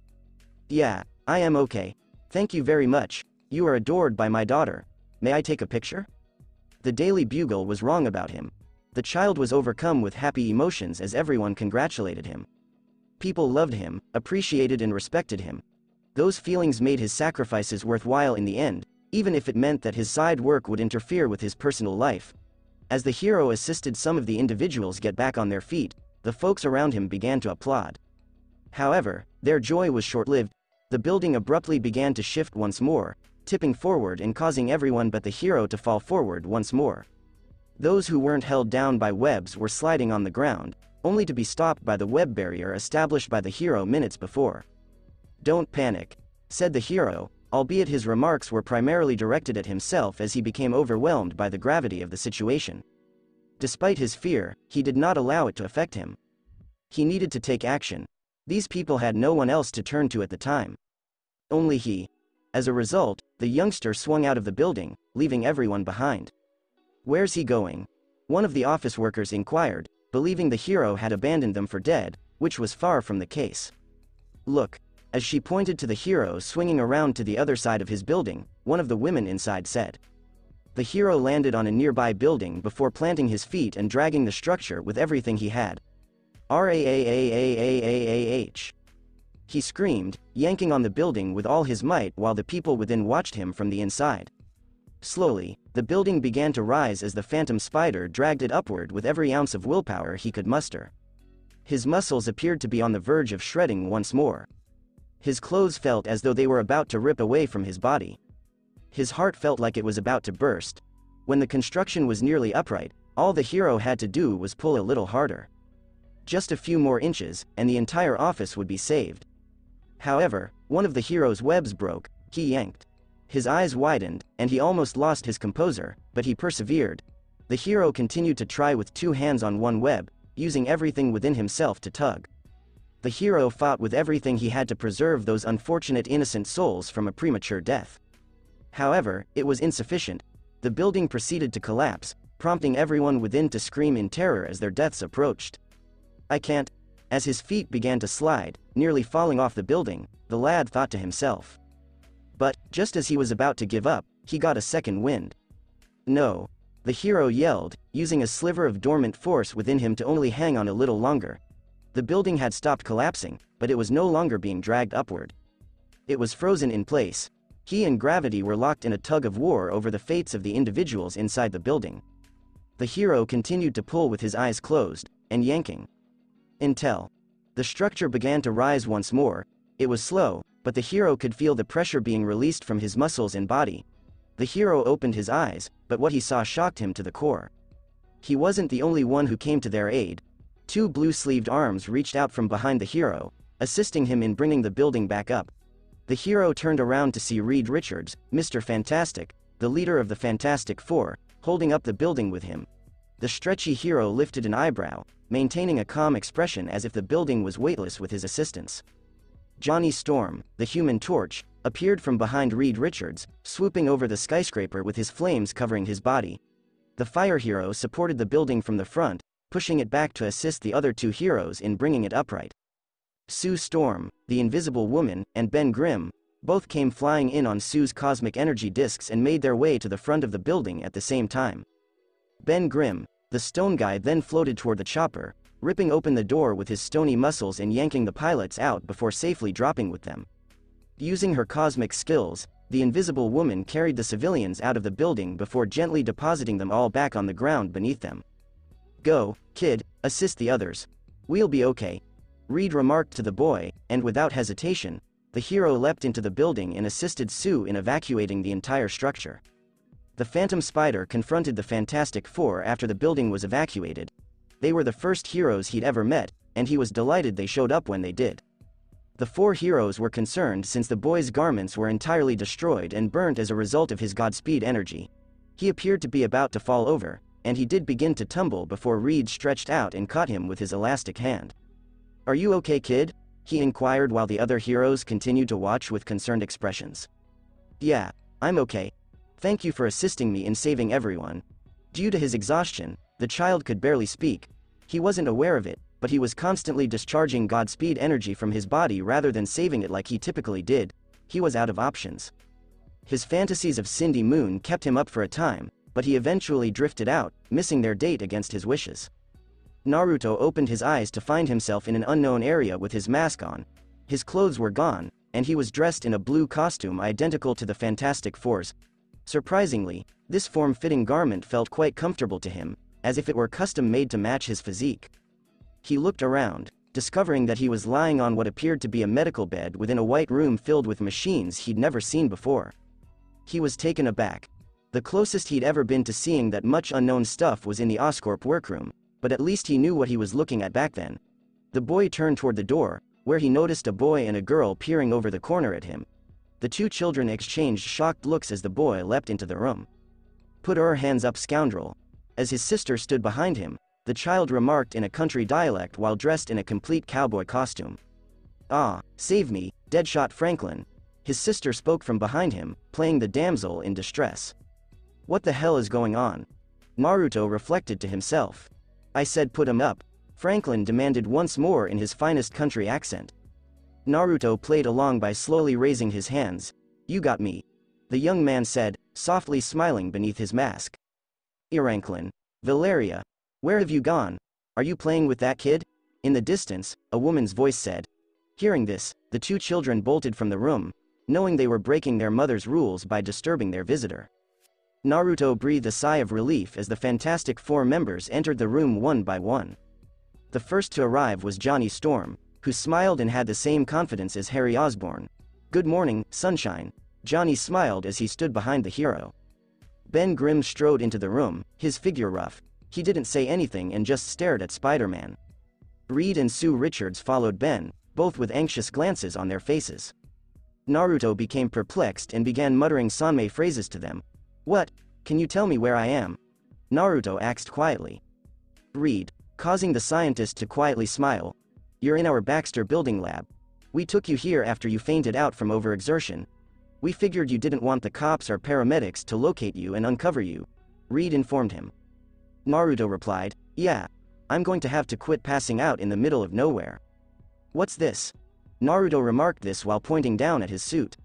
"Yeah, I am okay. Thank you very much. You are adored by my daughter. May I take a picture?" The Daily Bugle was wrong about him. The child was overcome with happy emotions as everyone congratulated him. People loved him, appreciated and respected him. Those feelings made his sacrifices worthwhile in the end, even if it meant that his side work would interfere with his personal life. As the hero assisted some of the individuals get back on their feet, the folks around him began to applaud. However, their joy was short-lived. The building abruptly began to shift once more, tipping forward and causing everyone but the hero to fall forward once more. Those who weren't held down by webs were sliding on the ground, only to be stopped by the web barrier established by the hero minutes before. "Don't panic," said the hero, albeit his remarks were primarily directed at himself as he became overwhelmed by the gravity of the situation. Despite his fear, he did not allow it to affect him. He needed to take action. These people had no one else to turn to at the time. Only he. As a result, the youngster swung out of the building, leaving everyone behind. "Where's he going?" one of the office workers inquired, believing the hero had abandoned them for dead, which was far from the case. "Look," as she pointed to the hero swinging around to the other side of his building, one of the women inside said. The hero landed on a nearby building before planting his feet and dragging the structure with everything he had. "Raaaaaaaah!" he screamed, yanking on the building with all his might while the people within watched him from the inside. Slowly, the building began to rise as the phantom spider dragged it upward with every ounce of willpower he could muster. His muscles appeared to be on the verge of shredding once more. His clothes felt as though they were about to rip away from his body. His heart felt like it was about to burst. When the construction was nearly upright, all the hero had to do was pull a little harder. Just a few more inches, and the entire office would be saved. However, one of the hero's webs broke. He yanked. His eyes widened, and he almost lost his composure, but he persevered. The hero continued to try with two hands on one web, using everything within himself to tug. The hero fought with everything he had to preserve those unfortunate innocent souls from a premature death. However, it was insufficient. The building proceeded to collapse, prompting everyone within to scream in terror as their deaths approached. "I can't," as his feet began to slide, nearly falling off the building, the lad thought to himself. But, just as he was about to give up, he got a second wind. "No," the hero yelled, using a sliver of dormant force within him to only hang on a little longer. The building had stopped collapsing, but it was no longer being dragged upward. It was frozen in place. He and gravity were locked in a tug-of-war over the fates of the individuals inside the building. The hero continued to pull with his eyes closed, and yanking. Until the structure began to rise once more. It was slow, but the hero could feel the pressure being released from his muscles and body. The hero opened his eyes, but what he saw shocked him to the core. He wasn't the only one who came to their aid. Two blue-sleeved arms reached out from behind the hero, assisting him in bringing the building back up. The hero turned around to see Reed Richards, Mr. Fantastic, the leader of the Fantastic Four, holding up the building with him. The stretchy hero lifted an eyebrow, maintaining a calm expression as if the building was weightless with his assistance. Johnny Storm, the Human Torch, appeared from behind Reed Richards, swooping over the skyscraper with his flames covering his body. The fire hero supported the building from the front, pushing it back to assist the other two heroes in bringing it upright. Sue Storm, the Invisible Woman, and Ben Grimm, both came flying in on Sue's cosmic energy discs and made their way to the front of the building at the same time. Ben Grimm, the stone guy, then floated toward the chopper, ripping open the door with his stony muscles and yanking the pilots out before safely dropping with them. Using her cosmic skills, the Invisible Woman carried the civilians out of the building before gently depositing them all back on the ground beneath them. "Go, kid, assist the others. We'll be okay," Reed remarked to the boy, and without hesitation, the hero leapt into the building and assisted Sue in evacuating the entire structure. The Phantom Spider confronted the Fantastic Four after the building was evacuated. They were the first heroes he'd ever met, and he was delighted they showed up when they did. The four heroes were concerned since the boy's garments were entirely destroyed and burnt as a result of his Godspeed energy. He appeared to be about to fall over, and he did begin to tumble before Reed stretched out and caught him with his elastic hand. "Are you okay, kid?" he inquired while the other heroes continued to watch with concerned expressions. "Yeah, I'm okay. Thank you for assisting me in saving everyone." Due to his exhaustion, the child could barely speak. He wasn't aware of it, but he was constantly discharging Godspeed energy from his body rather than saving it like he typically did. He was out of options. His fantasies of Cindy Moon kept him up for a time, but he eventually drifted out, missing their date against his wishes. Naruto opened his eyes to find himself in an unknown area with his mask on. His clothes were gone, and he was dressed in a blue costume identical to the Fantastic Four's. Surprisingly, this form-fitting garment felt quite comfortable to him, as if it were custom-made to match his physique. He looked around, discovering that he was lying on what appeared to be a medical bed within a white room filled with machines he'd never seen before. He was taken aback. The closest he'd ever been to seeing that much unknown stuff was in the Oscorp workroom, but at least he knew what he was looking at back then. The boy turned toward the door, where he noticed a boy and a girl peering over the corner at him. The two children exchanged shocked looks as the boy leapt into the room. "Put your hands up, scoundrel." As his sister stood behind him, the child remarked in a country dialect while dressed in a complete cowboy costume. "Ah, save me, Deadshot Franklin." His sister spoke from behind him, playing the damsel in distress. "What the hell is going on?" Naruto reflected to himself. "I said put him up," Franklin demanded once more in his finest country accent. Naruto played along by slowly raising his hands. "You got me," the young man said, softly smiling beneath his mask. "Franklin. Valeria. Where have you gone? Are you playing with that kid?" In the distance, a woman's voice said. Hearing this, the two children bolted from the room, knowing they were breaking their mother's rules by disturbing their visitor. Naruto breathed a sigh of relief as the Fantastic Four members entered the room one by one. The first to arrive was Johnny Storm, who smiled and had the same confidence as Harry Osborn. "Good morning, sunshine," Johnny smiled as he stood behind the hero. Ben Grimm strode into the room, his figure rough. He didn't say anything and just stared at Spider-Man. Reed and Sue Richards followed Ben, both with anxious glances on their faces. Naruto became perplexed and began muttering Sanmei phrases to them. "What? Can you tell me where I am?" Naruto asked quietly. Reed, causing the scientist to quietly smile. "You're in our Baxter Building lab. We took you here after you fainted out from overexertion. We figured you didn't want the cops or paramedics to locate you and uncover you," Reed informed him. Naruto replied, "Yeah. I'm going to have to quit passing out in the middle of nowhere." "What's this?" Naruto remarked this while pointing down at his suit.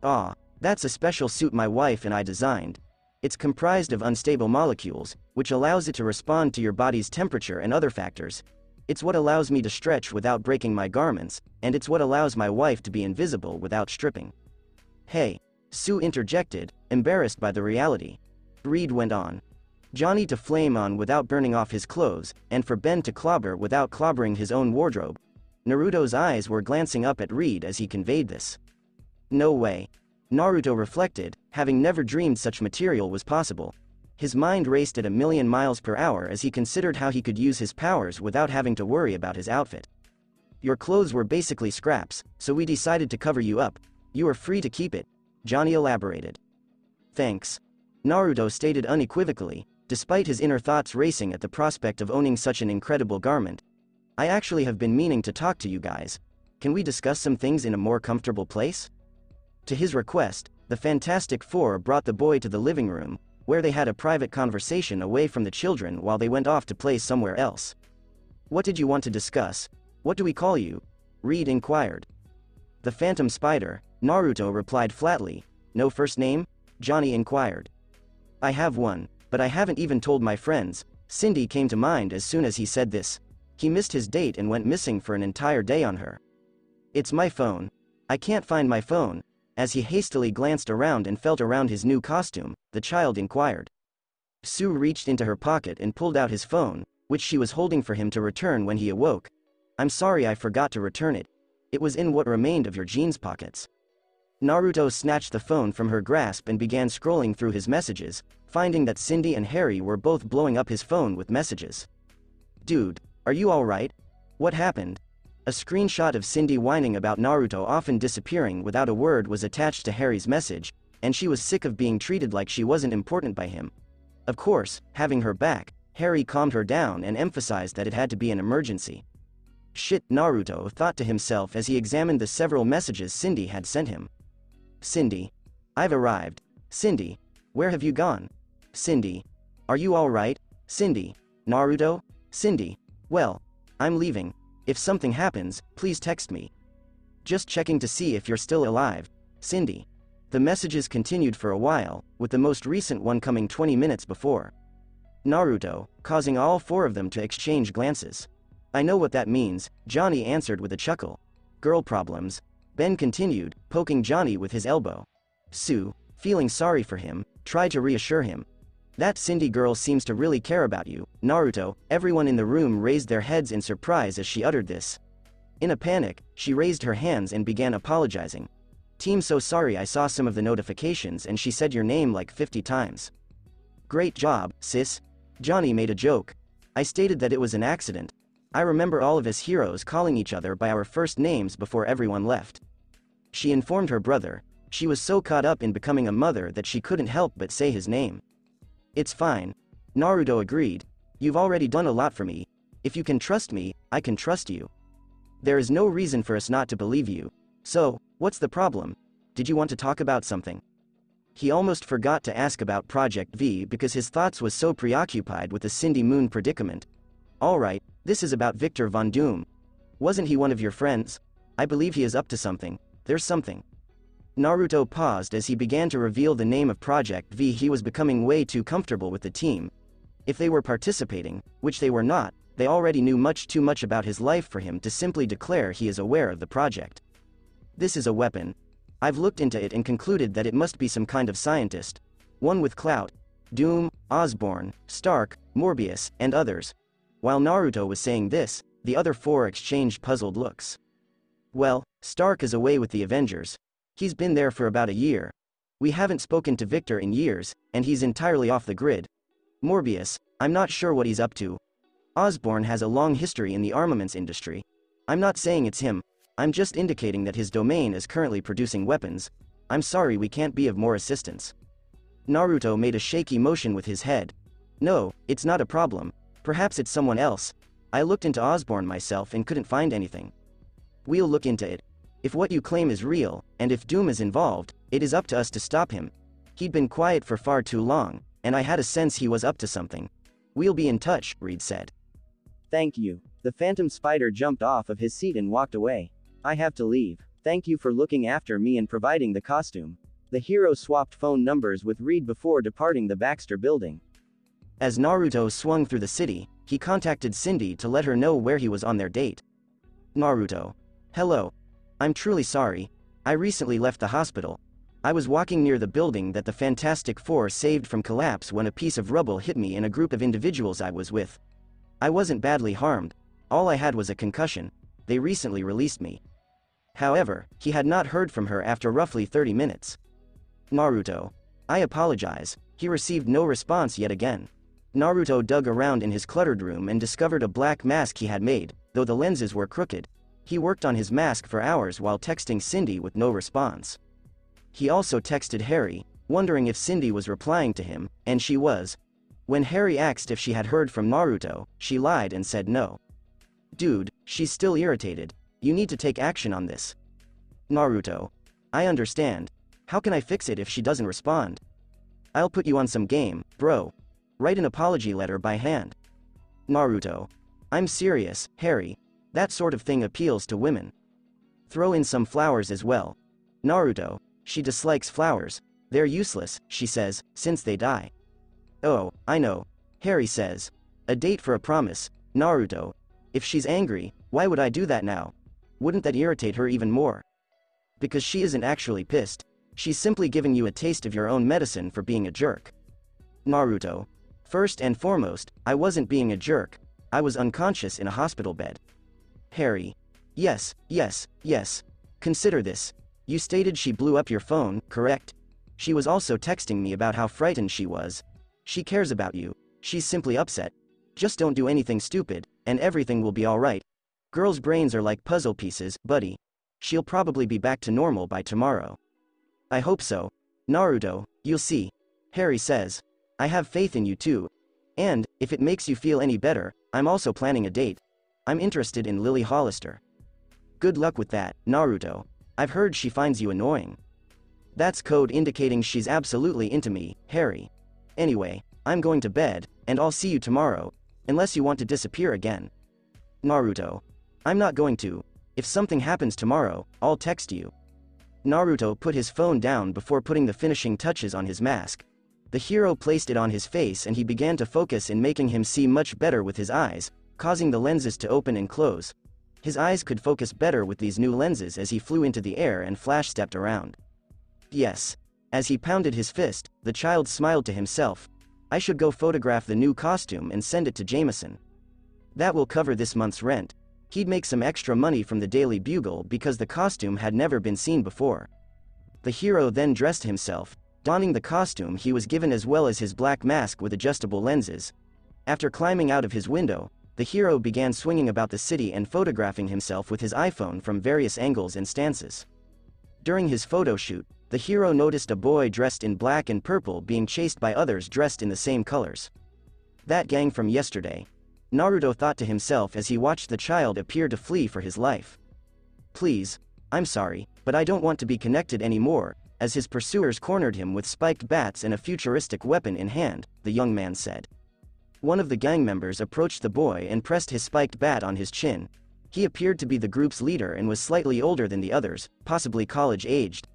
"Ah, that's a special suit my wife and I designed. It's comprised of unstable molecules, which allows it to respond to your body's temperature and other factors. It's what allows me to stretch without breaking my garments, and it's what allows my wife to be invisible without stripping." "Hey," Sue interjected, embarrassed by the reality. Reed went on. "Johnny to flame on without burning off his clothes, and for Ben to clobber without clobbering his own wardrobe." Naruto's eyes were glancing up at Reed as he conveyed this. "No way." Naruto reflected, having never dreamed such material was possible. His mind raced at 1,000,000 miles per hour as he considered how he could use his powers without having to worry about his outfit. Your clothes were basically scraps, so we decided to cover you up. You are free to keep it, Johnny elaborated. Thanks. Naruto stated unequivocally, despite his inner thoughts racing at the prospect of owning such an incredible garment. I actually have been meaning to talk to you guys. Can we discuss some things in a more comfortable place? To his request, the Fantastic Four brought the boy to the living room, where they had a private conversation away from the children while they went off to play somewhere else. What did you want to discuss? What do we call you? Reed inquired. The Phantom Spider, Naruto replied flatly. No first name? Johnny inquired. I have one, but I haven't even told my friends. Cindy came to mind as soon as he said this. He missed his date and went missing for an entire day on her. It's my phone. I can't find my phone. As he hastily glanced around and felt around his new costume, the child inquired. Sue reached into her pocket and pulled out his phone, which she was holding for him to return when he awoke. I'm sorry, I forgot to return it. It was in what remained of your jeans pockets. Naruto snatched the phone from her grasp and began scrolling through his messages, finding that Cindy and Harry were both blowing up his phone with messages. Dude, are you alright? What happened? A screenshot of Cindy whining about Naruto often disappearing without a word was attached to Harry's message, and she was sick of being treated like she wasn't important by him. Of course, having her back, Harry calmed her down and emphasized that it had to be an emergency. Shit, Naruto thought to himself as he examined the several messages Cindy had sent him. Cindy. I've arrived. Cindy. Where have you gone? Cindy. Are you alright? Cindy. Naruto? Cindy. Well, I'm leaving. If something happens, please text me. Just checking to see if you're still alive. Cindy. The messages continued for a while, with the most recent one coming 20 minutes before. Naruto, causing all four of them to exchange glances. I know what that means, Johnny answered with a chuckle. Girl problems. Ben continued, poking Johnny with his elbow. Sue, feeling sorry for him, tried to reassure him. That Cindy girl seems to really care about you, Naruto. Everyone in the room raised their heads in surprise as she uttered this. In a panic, she raised her hands and began apologizing. Team, so sorry, I saw some of the notifications and she said your name like 50 times. Great job, sis. Johnny made a joke. I stated that it was an accident. I remember all of us heroes calling each other by our first names before everyone left. She informed her brother. She was so caught up in becoming a mother that she couldn't help but say his name. It's fine. Naruto agreed. You've already done a lot for me. If you can trust me, I can trust you. There is no reason for us not to believe you. So, what's the problem? Did you want to talk about something? He almost forgot to ask about Project V because his thoughts was so preoccupied with the Cindy Moon predicament. Alright, this is about Victor Von Doom. Wasn't he one of your friends? I believe he is up to something. There's something. Naruto paused as he began to reveal the name of Project V. He was becoming way too comfortable with the team. If they were participating, which they were not, they already knew much too much about his life for him to simply declare he is aware of the project. This is a weapon. I've looked into it and concluded that it must be some kind of scientist. One with clout. Doom, Osborn, Stark, Morbius, and others. While Naruto was saying this, the other four exchanged puzzled looks. Well, Stark is away with the Avengers. He's been there for about a year. We haven't spoken to Victor in years, and he's entirely off the grid. Morbius, I'm not sure what he's up to. Osborn has a long history in the armaments industry. I'm not saying it's him. I'm just indicating that his domain is currently producing weapons. I'm sorry we can't be of more assistance. Naruto made a shaky motion with his head. No, it's not a problem. Perhaps it's someone else. I looked into Osborn myself and couldn't find anything. We'll look into it. If what you claim is real, and if Doom is involved, it is up to us to stop him. He'd been quiet for far too long, and I had a sense he was up to something. We'll be in touch, Reed said. Thank you. The Phantom Spider jumped off of his seat and walked away. I have to leave. Thank you for looking after me and providing the costume. The hero swapped phone numbers with Reed before departing the Baxter building. As Naruto swung through the city, he contacted Cindy to let her know where he was on their date. Naruto. Hello. I'm truly sorry. I recently left the hospital. I was walking near the building that the Fantastic Four saved from collapse when a piece of rubble hit me and a group of individuals I was with. I wasn't badly harmed. All I had was a concussion. They recently released me. However, he had not heard from her after roughly 30 minutes. Naruto. I apologize. He received no response yet again. Naruto dug around in his cluttered room and discovered a black mask he had made, though the lenses were crooked. He worked on his mask for hours while texting Cindy with no response. He also texted Harry, wondering if Cindy was replying to him, and she was. When Harry asked if she had heard from Naruto, she lied and said no. Dude, she's still irritated. You need to take action on this. Naruto. I understand. How can I fix it if she doesn't respond? I'll put you on some game, bro. Write an apology letter by hand. Naruto. I'm serious, Harry. That sort of thing appeals to women. Throw in some flowers as well. Naruto. She dislikes flowers. They're useless, she says, since they die. Oh, I know. Harry says. A date for a promise. Naruto. If she's angry, why would I do that now? Wouldn't that irritate her even more? Because she isn't actually pissed. She's simply giving you a taste of your own medicine for being a jerk. Naruto. First and foremost, I wasn't being a jerk. I was unconscious in a hospital bed. Harry. Yes. Consider this. You stated she blew up your phone, correct? She was also texting me about how frightened she was. She cares about you. She's simply upset. Just don't do anything stupid, and everything will be alright. Girls' brains are like puzzle pieces, buddy. She'll probably be back to normal by tomorrow. I hope so. Naruto, you'll see. Harry says. I have faith in you too. And, if it makes you feel any better, I'm also planning a date. I'm interested in Lily Hollister. Good luck with that, Naruto. I've heard she finds you annoying. That's code indicating she's absolutely into me, Harry. Anyway, I'm going to bed, and I'll see you tomorrow, unless you want to disappear again. Naruto. I'm not going to. If something happens tomorrow, I'll text you. Naruto put his phone down before putting the finishing touches on his mask. The hero placed it on his face and he began to focus in making him see much better with his eyes, causing the lenses to open and close. His eyes could focus better with these new lenses as he flew into the air and flash-stepped around. Yes. As he pounded his fist, the child smiled to himself. I should go photograph the new costume and send it to Jameson. That will cover this month's rent. He'd make some extra money from the Daily Bugle because the costume had never been seen before. The hero then dressed himself, donning the costume he was given as well as his black mask with adjustable lenses. After climbing out of his window, the hero began swinging about the city and photographing himself with his iPhone from various angles and stances. During his photo shoot, the hero noticed a boy dressed in black and purple being chased by others dressed in the same colors. That gang from yesterday. Naruto thought to himself as he watched the child appear to flee for his life. Please, I'm sorry, but I don't want to be connected anymore, as his pursuers cornered him with spiked bats and a futuristic weapon in hand, the young man said. One of the gang members approached the boy and pressed his spiked bat on his chin. He appeared to be the group's leader and was slightly older than the others, possibly college-aged.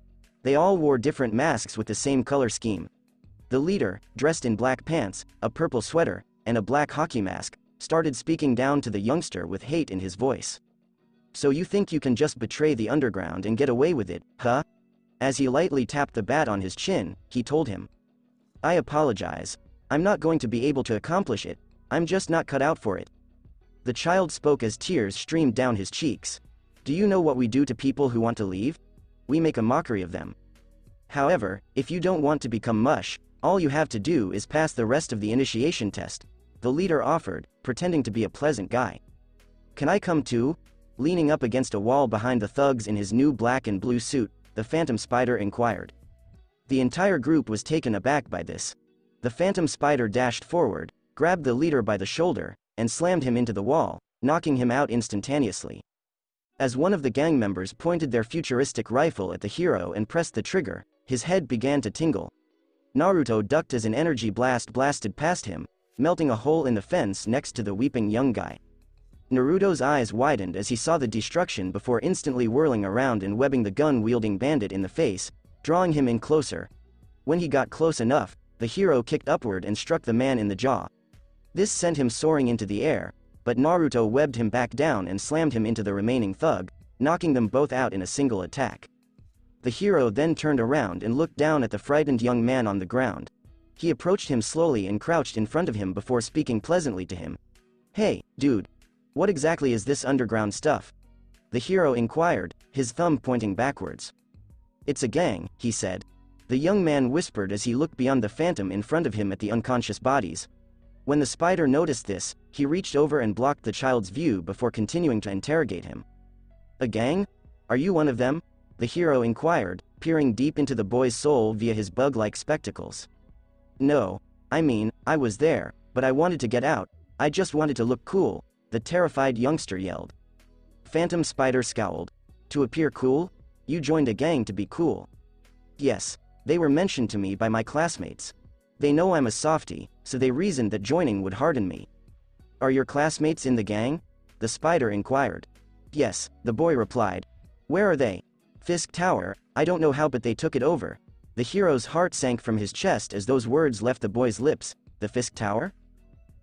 They all wore different masks with the same color scheme. The leader, dressed in black pants, a purple sweater, and a black hockey mask, started speaking down to the youngster with hate in his voice. So you think you can just betray the underground and get away with it, huh? As he lightly tapped the bat on his chin, he told him. I apologize. I'm not going to be able to accomplish it. I'm just not cut out for it. The child spoke as tears streamed down his cheeks. Do you know what we do to people who want to leave? We make a mockery of them. However, if you don't want to become mush, all you have to do is pass the rest of the initiation test, the leader offered, pretending to be a pleasant guy. Can I come too? Leaning up against a wall behind the thugs in his new black and blue suit, the Phantom Spider inquired. The entire group was taken aback by this. The Phantom Spider dashed forward, grabbed the leader by the shoulder, and slammed him into the wall, knocking him out instantaneously. As one of the gang members pointed their futuristic rifle at the hero and pressed the trigger, his head began to tingle. Naruto ducked as an energy blast blasted past him, melting a hole in the fence next to the weeping young guy. Naruto's eyes widened as he saw the destruction before instantly whirling around and webbing the gun-wielding bandit in the face, drawing him in closer. When he got close enough, the hero kicked upward and struck the man in the jaw. This sent him soaring into the air, but Naruto webbed him back down and slammed him into the remaining thug, knocking them both out in a single attack. The hero then turned around and looked down at the frightened young man on the ground. He approached him slowly and crouched in front of him before speaking pleasantly to him. Hey, dude. What exactly is this underground stuff? The hero inquired, his thumb pointing backwards. It's a gang, he said. the young man whispered as he looked beyond the phantom in front of him at the unconscious bodies. When the spider noticed this, he reached over and blocked the child's view before continuing to interrogate him. A gang? Are you one of them? The hero inquired, peering deep into the boy's soul via his bug-like spectacles. No, I mean, I was there, but I wanted to get out. I just wanted to look cool, the terrified youngster yelled. Phantom Spider scowled. To appear cool? You joined a gang to be cool. Yes, they were mentioned to me by my classmates. They know I'm a softie, so they reasoned that joining would harden me. Are your classmates in the gang? The spider inquired. Yes, the boy replied. Where are they? Fisk Tower, I don't know how, but they took it over. The hero's heart sank from his chest as those words left the boy's lips. The Fisk Tower?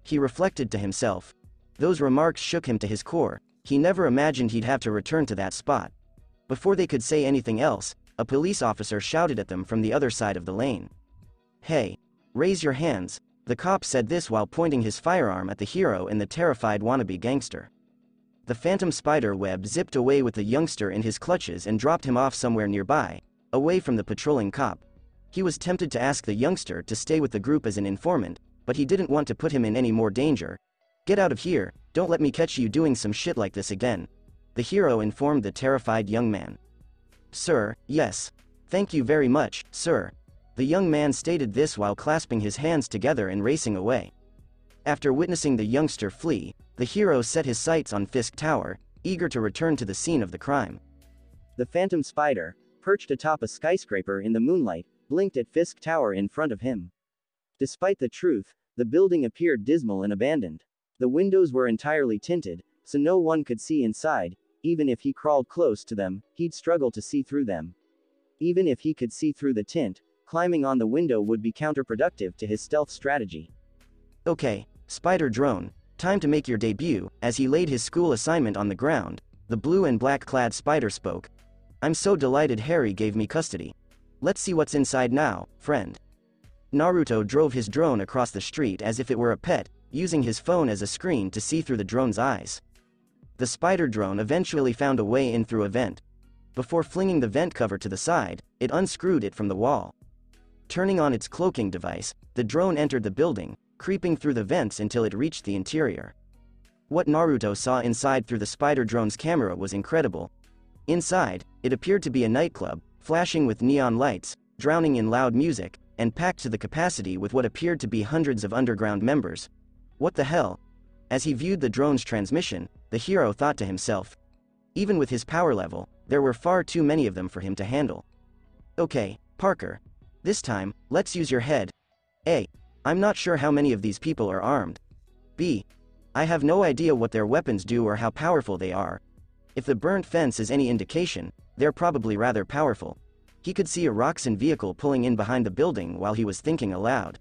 He reflected to himself. Those remarks shook him to his core. He never imagined he'd have to return to that spot. Before they could say anything else, a police officer shouted at them from the other side of the lane. Hey, raise your hands. The cop said this while pointing his firearm at the hero and the terrified wannabe gangster. The phantom spider web zipped away with the youngster in his clutches and dropped him off somewhere nearby, away from the patrolling cop. He was tempted to ask the youngster to stay with the group as an informant, but he didn't want to put him in any more danger. Get out of here, don't let me catch you doing some shit like this again. The hero informed the terrified young man. Sir, yes. Thank you very much, sir. The young man stated this while clasping his hands together and racing away. After witnessing the youngster flee, the hero set his sights on Fisk Tower, eager to return to the scene of the crime. The phantom spider, perched atop a skyscraper in the moonlight, blinked at Fisk Tower in front of him. Despite the truth, the building appeared dismal and abandoned. The windows were entirely tinted, so no one could see inside. Even if he crawled close to them, he'd struggle to see through them. Even if he could see through the tint, climbing on the window would be counterproductive to his stealth strategy. Okay, Spider Drone, time to make your debut. As he laid his school assignment on the ground, the blue and black clad spider spoke. I'm so delighted Harry gave me custody. Let's see what's inside now, friend. Naruto drove his drone across the street as if it were a pet, using his phone as a screen to see through the drone's eyes. The spider drone eventually found a way in through a vent. Before flinging the vent cover to the side, it unscrewed it from the wall. Turning on its cloaking device, the drone entered the building, creeping through the vents until it reached the interior. What Naruto saw inside through the spider drone's camera was incredible. Inside, it appeared to be a nightclub, flashing with neon lights, drowning in loud music, and packed to the capacity with what appeared to be hundreds of underground members. What the hell? As he viewed the drone's transmission, the hero thought to himself. Even with his power level, there were far too many of them for him to handle. Okay, Parker. This time, let's use your head. A. I'm not sure how many of these people are armed. B. I have no idea what their weapons do or how powerful they are. If the burnt fence is any indication, they're probably rather powerful. He could see a Roxanne vehicle pulling in behind the building while he was thinking aloud.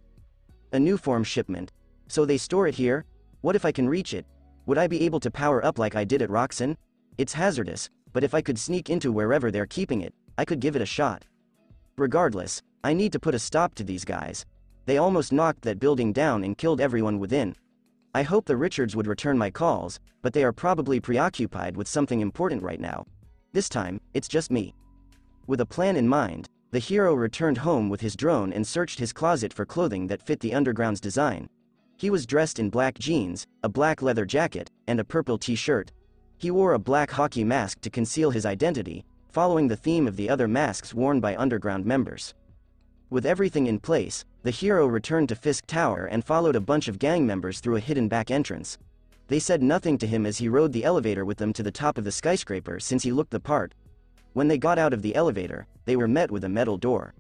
A new form shipment. So they store it here? What if I can reach it? Would I be able to power up like I did at Roxanne? It's hazardous, but if I could sneak into wherever they're keeping it, I could give it a shot. Regardless, I need to put a stop to these guys. They almost knocked that building down and killed everyone within. I hope the Richards would return my calls, but they are probably preoccupied with something important right now. This time, it's just me. With a plan in mind, the hero returned home with his drone and searched his closet for clothing that fit the underground's design. He was dressed in black jeans, a black leather jacket, and a purple t-shirt. He wore a black hockey mask to conceal his identity, following the theme of the other masks worn by underground members. With everything in place, the hero returned to Fisk Tower and followed a bunch of gang members through a hidden back entrance. They said nothing to him as he rode the elevator with them to the top of the skyscraper since he looked the part. When they got out of the elevator, they were met with a metal door.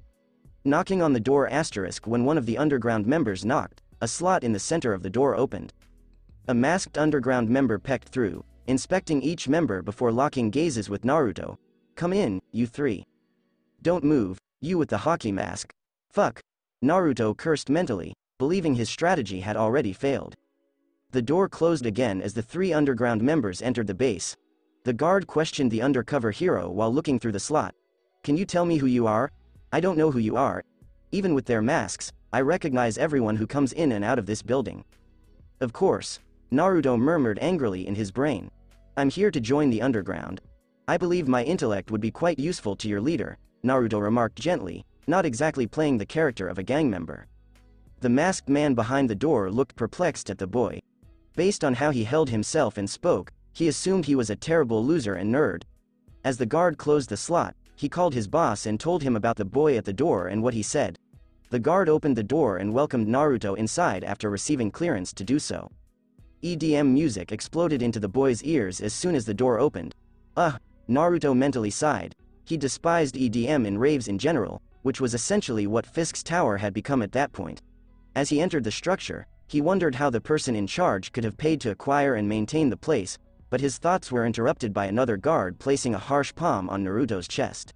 Knocking on the door *, when one of the underground members knocked, a slot in the center of the door opened. A masked underground member peeked through, inspecting each member before locking gazes with Naruto. Come in, you three. Don't move, you with the hockey mask. Fuck. Naruto cursed mentally, believing his strategy had already failed. The door closed again as the three underground members entered the base. The guard questioned the undercover hero while looking through the slot. Can you tell me who you are? I don't know who you are. Even with their masks, I recognize everyone who comes in and out of this building. Of course. Naruto murmured angrily in his brain. I'm here to join the underground. I believe my intellect would be quite useful to your leader, Naruto remarked gently, not exactly playing the character of a gang member. The masked man behind the door looked perplexed at the boy. Based on how he held himself and spoke, he assumed he was a terrible loser and nerd. As the guard closed the slot, he called his boss and told him about the boy at the door and what he said. The guard opened the door and welcomed Naruto inside after receiving clearance to do so. EDM music exploded into the boy's ears as soon as the door opened. Naruto mentally sighed. He despised EDM and raves in general, which was essentially what Fisk's tower had become at that point. As he entered the structure, he wondered how the person in charge could have paid to acquire and maintain the place, but his thoughts were interrupted by another guard placing a harsh palm on Naruto's chest.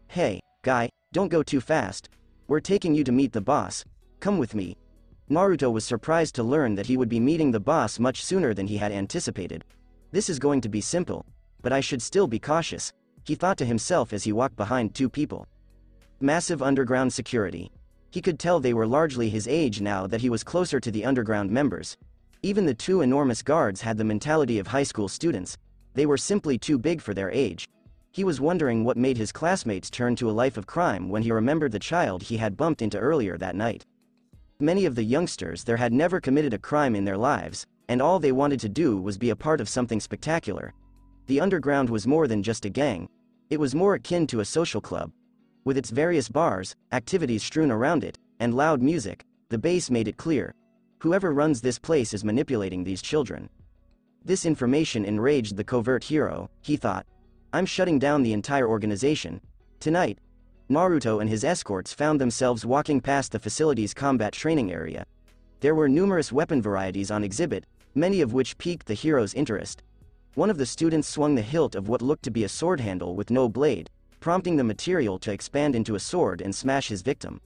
"Hey, guy, don't go too fast. We're taking you to meet the boss. Come with me." Naruto was surprised to learn that he would be meeting the boss much sooner than he had anticipated. This is going to be simple, but I should still be cautious, he thought to himself as he walked behind two people. Massive underground security. He could tell they were largely his age now that he was closer to the underground members. Even the two enormous guards had the mentality of high school students. They were simply too big for their age. He was wondering what made his classmates turn to a life of crime when he remembered the child he had bumped into earlier that night. Many of the youngsters there had never committed a crime in their lives, and all they wanted to do was be a part of something spectacular. The underground was more than just a gang. It was more akin to a social club. With its various bars, activities strewn around it, and loud music, the base made it clear. Whoever runs this place is manipulating these children. This information enraged the covert hero, he thought. I'm shutting down the entire organization. Tonight, Naruto and his escorts found themselves walking past the facility's combat training area. There were numerous weapon varieties on exhibit, many of which piqued the hero's interest. One of the students swung the hilt of what looked to be a sword handle with no blade, prompting the material to expand into a sword and smash his victim.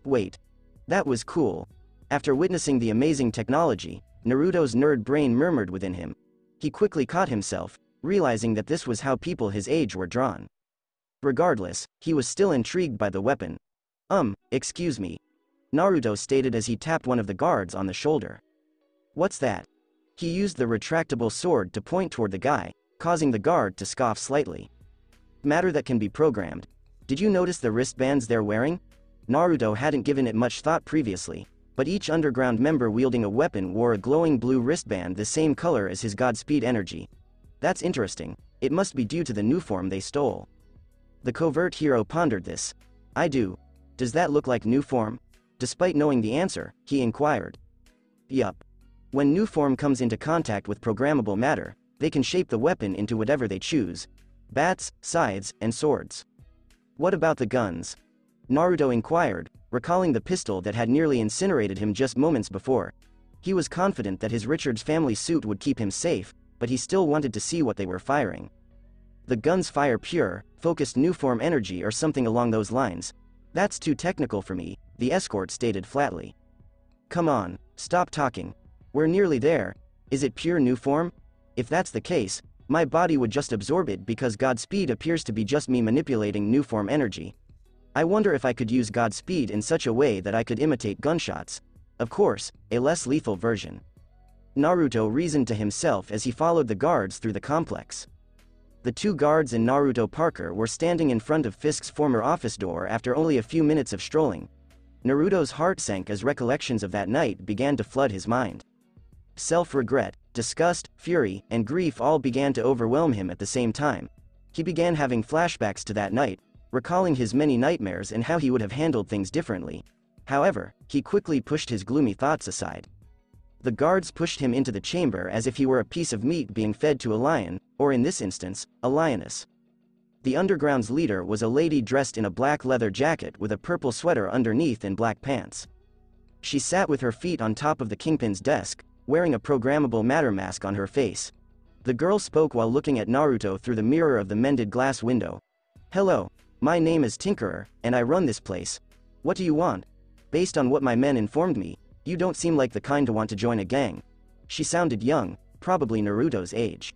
Wait. That was cool. After witnessing the amazing technology, Naruto's nerd brain murmured within him. He quickly caught himself, realizing that this was how people his age were drawn. Regardless, he was still intrigued by the weapon. Excuse me. Naruto stated as he tapped one of the guards on the shoulder. What's that? He used the retractable sword to point toward the guy, causing the guard to scoff slightly. Matter that can be programmed. Did you notice the wristbands they're wearing? Naruto hadn't given it much thought previously, but each underground member wielding a weapon wore a glowing blue wristband the same color as his Godspeed energy. That's interesting. It must be due to the new form they stole. The covert hero pondered this. I do. Does that look like new form? Despite knowing the answer, he inquired. Yup. When new form comes into contact with programmable matter, they can shape the weapon into whatever they choose. Bats, scythes, and swords. What about the guns? Naruto inquired, recalling the pistol that had nearly incinerated him just moments before. He was confident that his Richards family suit would keep him safe, but he still wanted to see what they were firing. The guns fire pure, focused new form energy or something along those lines. That's too technical for me, the escort stated flatly. Come on, stop talking. We're nearly there. Is it pure new form? If that's the case, my body would just absorb it because Godspeed appears to be just me manipulating new form energy. I wonder if I could use Godspeed in such a way that I could imitate gunshots. Of course, a less lethal version. Naruto reasoned to himself as he followed the guards through the complex. The two guards and Naruto Parker were standing in front of Fisk's former office door after only a few minutes of strolling. Naruto's heart sank as recollections of that night began to flood his mind. Self-regret, disgust, fury, and grief all began to overwhelm him at the same time. He began having flashbacks to that night, recalling his many nightmares and how he would have handled things differently. However, he quickly pushed his gloomy thoughts aside. The guards pushed him into the chamber as if he were a piece of meat being fed to a lion, or in this instance, a lioness. The underground's leader was a lady dressed in a black leather jacket with a purple sweater underneath and black pants. She sat with her feet on top of the kingpin's desk, wearing a programmable matter mask on her face. The girl spoke while looking at Naruto through the mirror of the mended glass window. Hello, my name is Tinkerer, and I run this place. What do you want? Based on what my men informed me, you don't seem like the kind to want to join a gang. She sounded young, probably Naruto's age.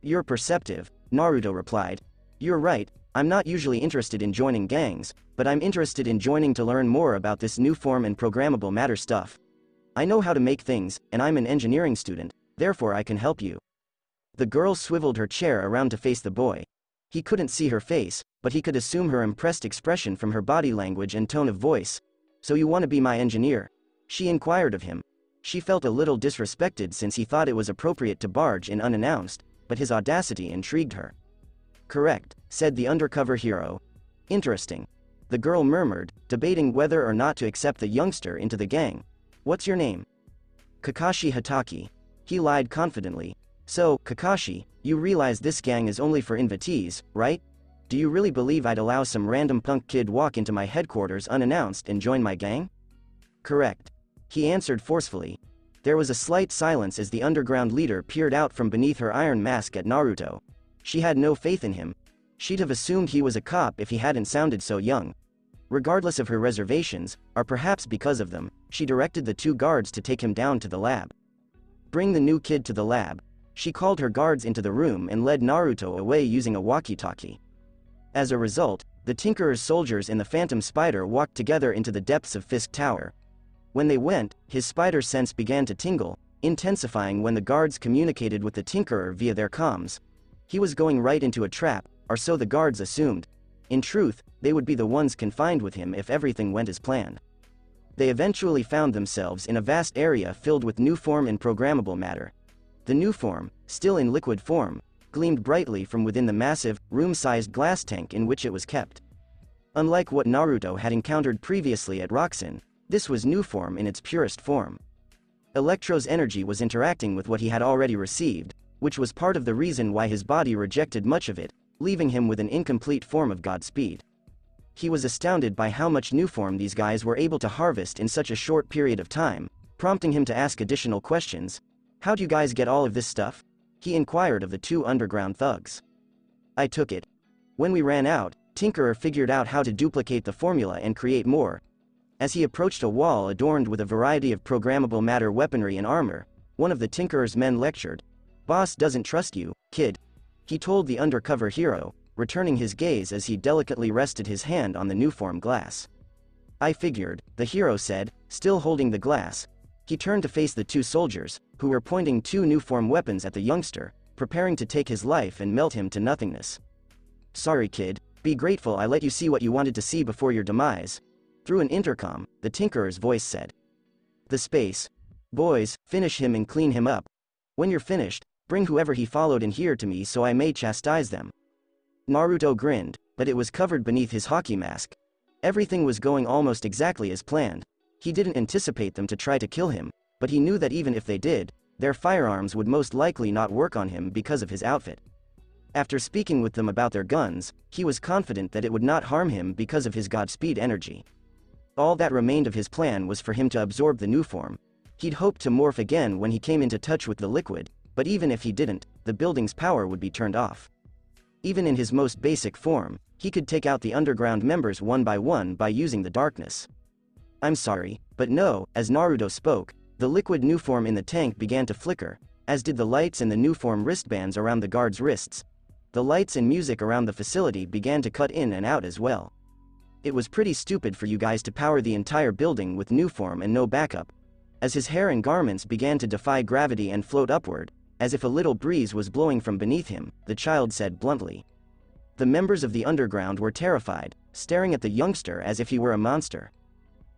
You're perceptive, Naruto replied. You're right, I'm not usually interested in joining gangs, but I'm interested in joining to learn more about this new form and programmable matter stuff. I know how to make things, and I'm an engineering student, therefore I can help you. The girl swiveled her chair around to face the boy. He couldn't see her face, but he could assume her impressed expression from her body language and tone of voice. "So you want to be my engineer?" she inquired of him. She felt a little disrespected since he thought it was appropriate to barge in unannounced, but his audacity intrigued her. "Correct," said the undercover hero. "Interesting," the girl murmured, debating whether or not to accept the youngster into the gang. "What's your name?" "Kakashi Hataki." He lied confidently. "So, Kakashi, you realize this gang is only for invitees, right? Do you really believe I'd allow some random punk kid walk into my headquarters unannounced and join my gang?" "Correct," he answered forcefully. There was a slight silence as the underground leader peered out from beneath her iron mask at Naruto. She had no faith in him. She'd have assumed he was a cop if he hadn't sounded so young. Regardless of her reservations, or perhaps because of them, she directed the two guards to take him down to the lab. "Bring the new kid to the lab." She called her guards into the room and led Naruto away using a walkie-talkie. As a result, the Tinkerer's soldiers and the Phantom Spider walked together into the depths of Fisk Tower. When they went, his spider sense began to tingle, intensifying when the guards communicated with the Tinkerer via their comms. He was going right into a trap, or so the guards assumed. In truth, they would be the ones confined with him if everything went as planned. They eventually found themselves in a vast area filled with new form and programmable matter. The new form, still in liquid form, gleamed brightly from within the massive, room-sized glass tank in which it was kept. Unlike what Naruto had encountered previously at Roxin, this was new form in its purest form. Electro's energy was interacting with what he had already received, which was part of the reason why his body rejected much of it, leaving him with an incomplete form of Godspeed. He was astounded by how much new form these guys were able to harvest in such a short period of time, prompting him to ask additional questions. "How'd you guys get all of this stuff?" he inquired of the two underground thugs. "I took it. When we ran out, Tinkerer figured out how to duplicate the formula and create more." As he approached a wall adorned with a variety of programmable matter weaponry and armor, one of the Tinkerer's men lectured. "Boss doesn't trust you, kid," he told the undercover hero, returning his gaze as he delicately rested his hand on the new form glass. "I figured," the hero said, still holding the glass. He turned to face the two soldiers, who were pointing two new form weapons at the youngster, preparing to take his life and melt him to nothingness. "Sorry kid, be grateful I let you see what you wanted to see before your demise," through an intercom, the Tinkerer's voice said. "The space. Boys, finish him and clean him up. When you're finished, bring whoever he followed in here to me so I may chastise them." Naruto grinned, but it was covered beneath his hockey mask. Everything was going almost exactly as planned. He didn't anticipate them to try to kill him, but he knew that even if they did, their firearms would most likely not work on him because of his outfit. After speaking with them about their guns, he was confident that it would not harm him because of his Godspeed energy. All that remained of his plan was for him to absorb the new form. He'd hoped to morph again when he came into touch with the liquid, but even if he didn't, the building's power would be turned off. Even in his most basic form, he could take out the underground members one by using the darkness. "I'm sorry, but no," as Naruto spoke, the liquid new form in the tank began to flicker, as did the lights and the new form wristbands around the guards' wrists. The lights and music around the facility began to cut in and out as well. "It was pretty stupid for you guys to power the entire building with new form and no backup." As his hair and garments began to defy gravity and float upward, as if a little breeze was blowing from beneath him, the child said bluntly. The members of the underground were terrified, staring at the youngster as if he were a monster.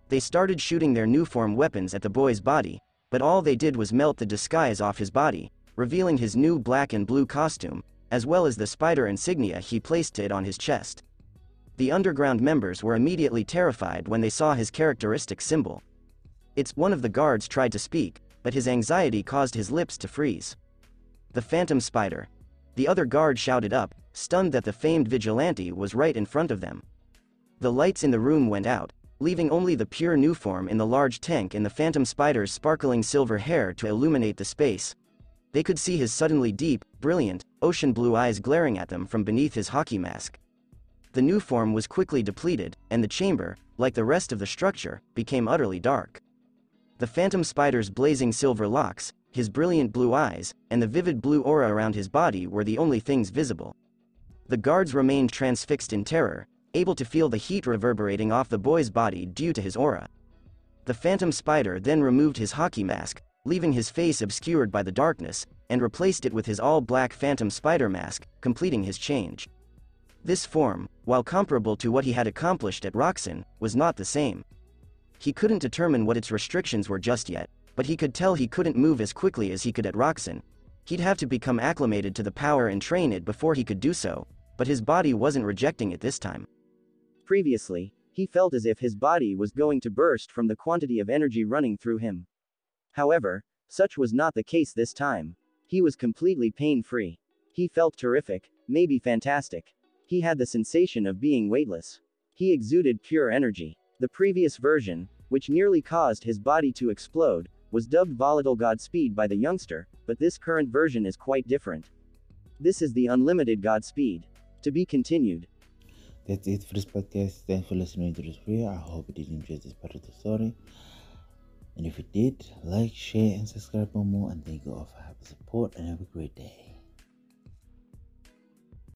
They started shooting their new form weapons at the boy's body, but all they did was melt the disguise off his body, revealing his new black and blue costume, as well as the spider insignia he placed it on his chest. The underground members were immediately terrified when they saw his characteristic symbol. One of the guards tried to speak, but his anxiety caused his lips to freeze. "The Phantom Spider." The other guard shouted up, stunned that the famed vigilante was right in front of them. The lights in the room went out, leaving only the pure new form in the large tank and the Phantom Spider's sparkling silver hair to illuminate the space. They could see his suddenly deep, brilliant, ocean blue eyes glaring at them from beneath his hockey mask. The new form was quickly depleted, and the chamber, like the rest of the structure, became utterly dark. The Phantom Spider's blazing silver locks, his brilliant blue eyes, and the vivid blue aura around his body were the only things visible. The guards remained transfixed in terror, able to feel the heat reverberating off the boy's body due to his aura. The Phantom Spider then removed his hockey mask, leaving his face obscured by the darkness, and replaced it with his all-black Phantom Spider mask, completing his change. This form, while comparable to what he had accomplished at Roxen, was not the same. He couldn't determine what its restrictions were just yet, but he could tell he couldn't move as quickly as he could at Roxen. He'd have to become acclimated to the power and train it before he could do so, but his body wasn't rejecting it this time. Previously, he felt as if his body was going to burst from the quantity of energy running through him. However, such was not the case this time. He was completely pain-free. He felt terrific, maybe fantastic. He had the sensation of being weightless. He exuded pure energy. The previous version, which nearly caused his body to explode, was dubbed Volatile Godspeed by the youngster, but this current version is quite different. This is the Unlimited Godspeed. To be continued. That's it for this podcast. Thanks for listening to this video. I hope you did enjoy this part of the story. And if you did, like, share, and subscribe for more. And thank you all for having support, and have a great day.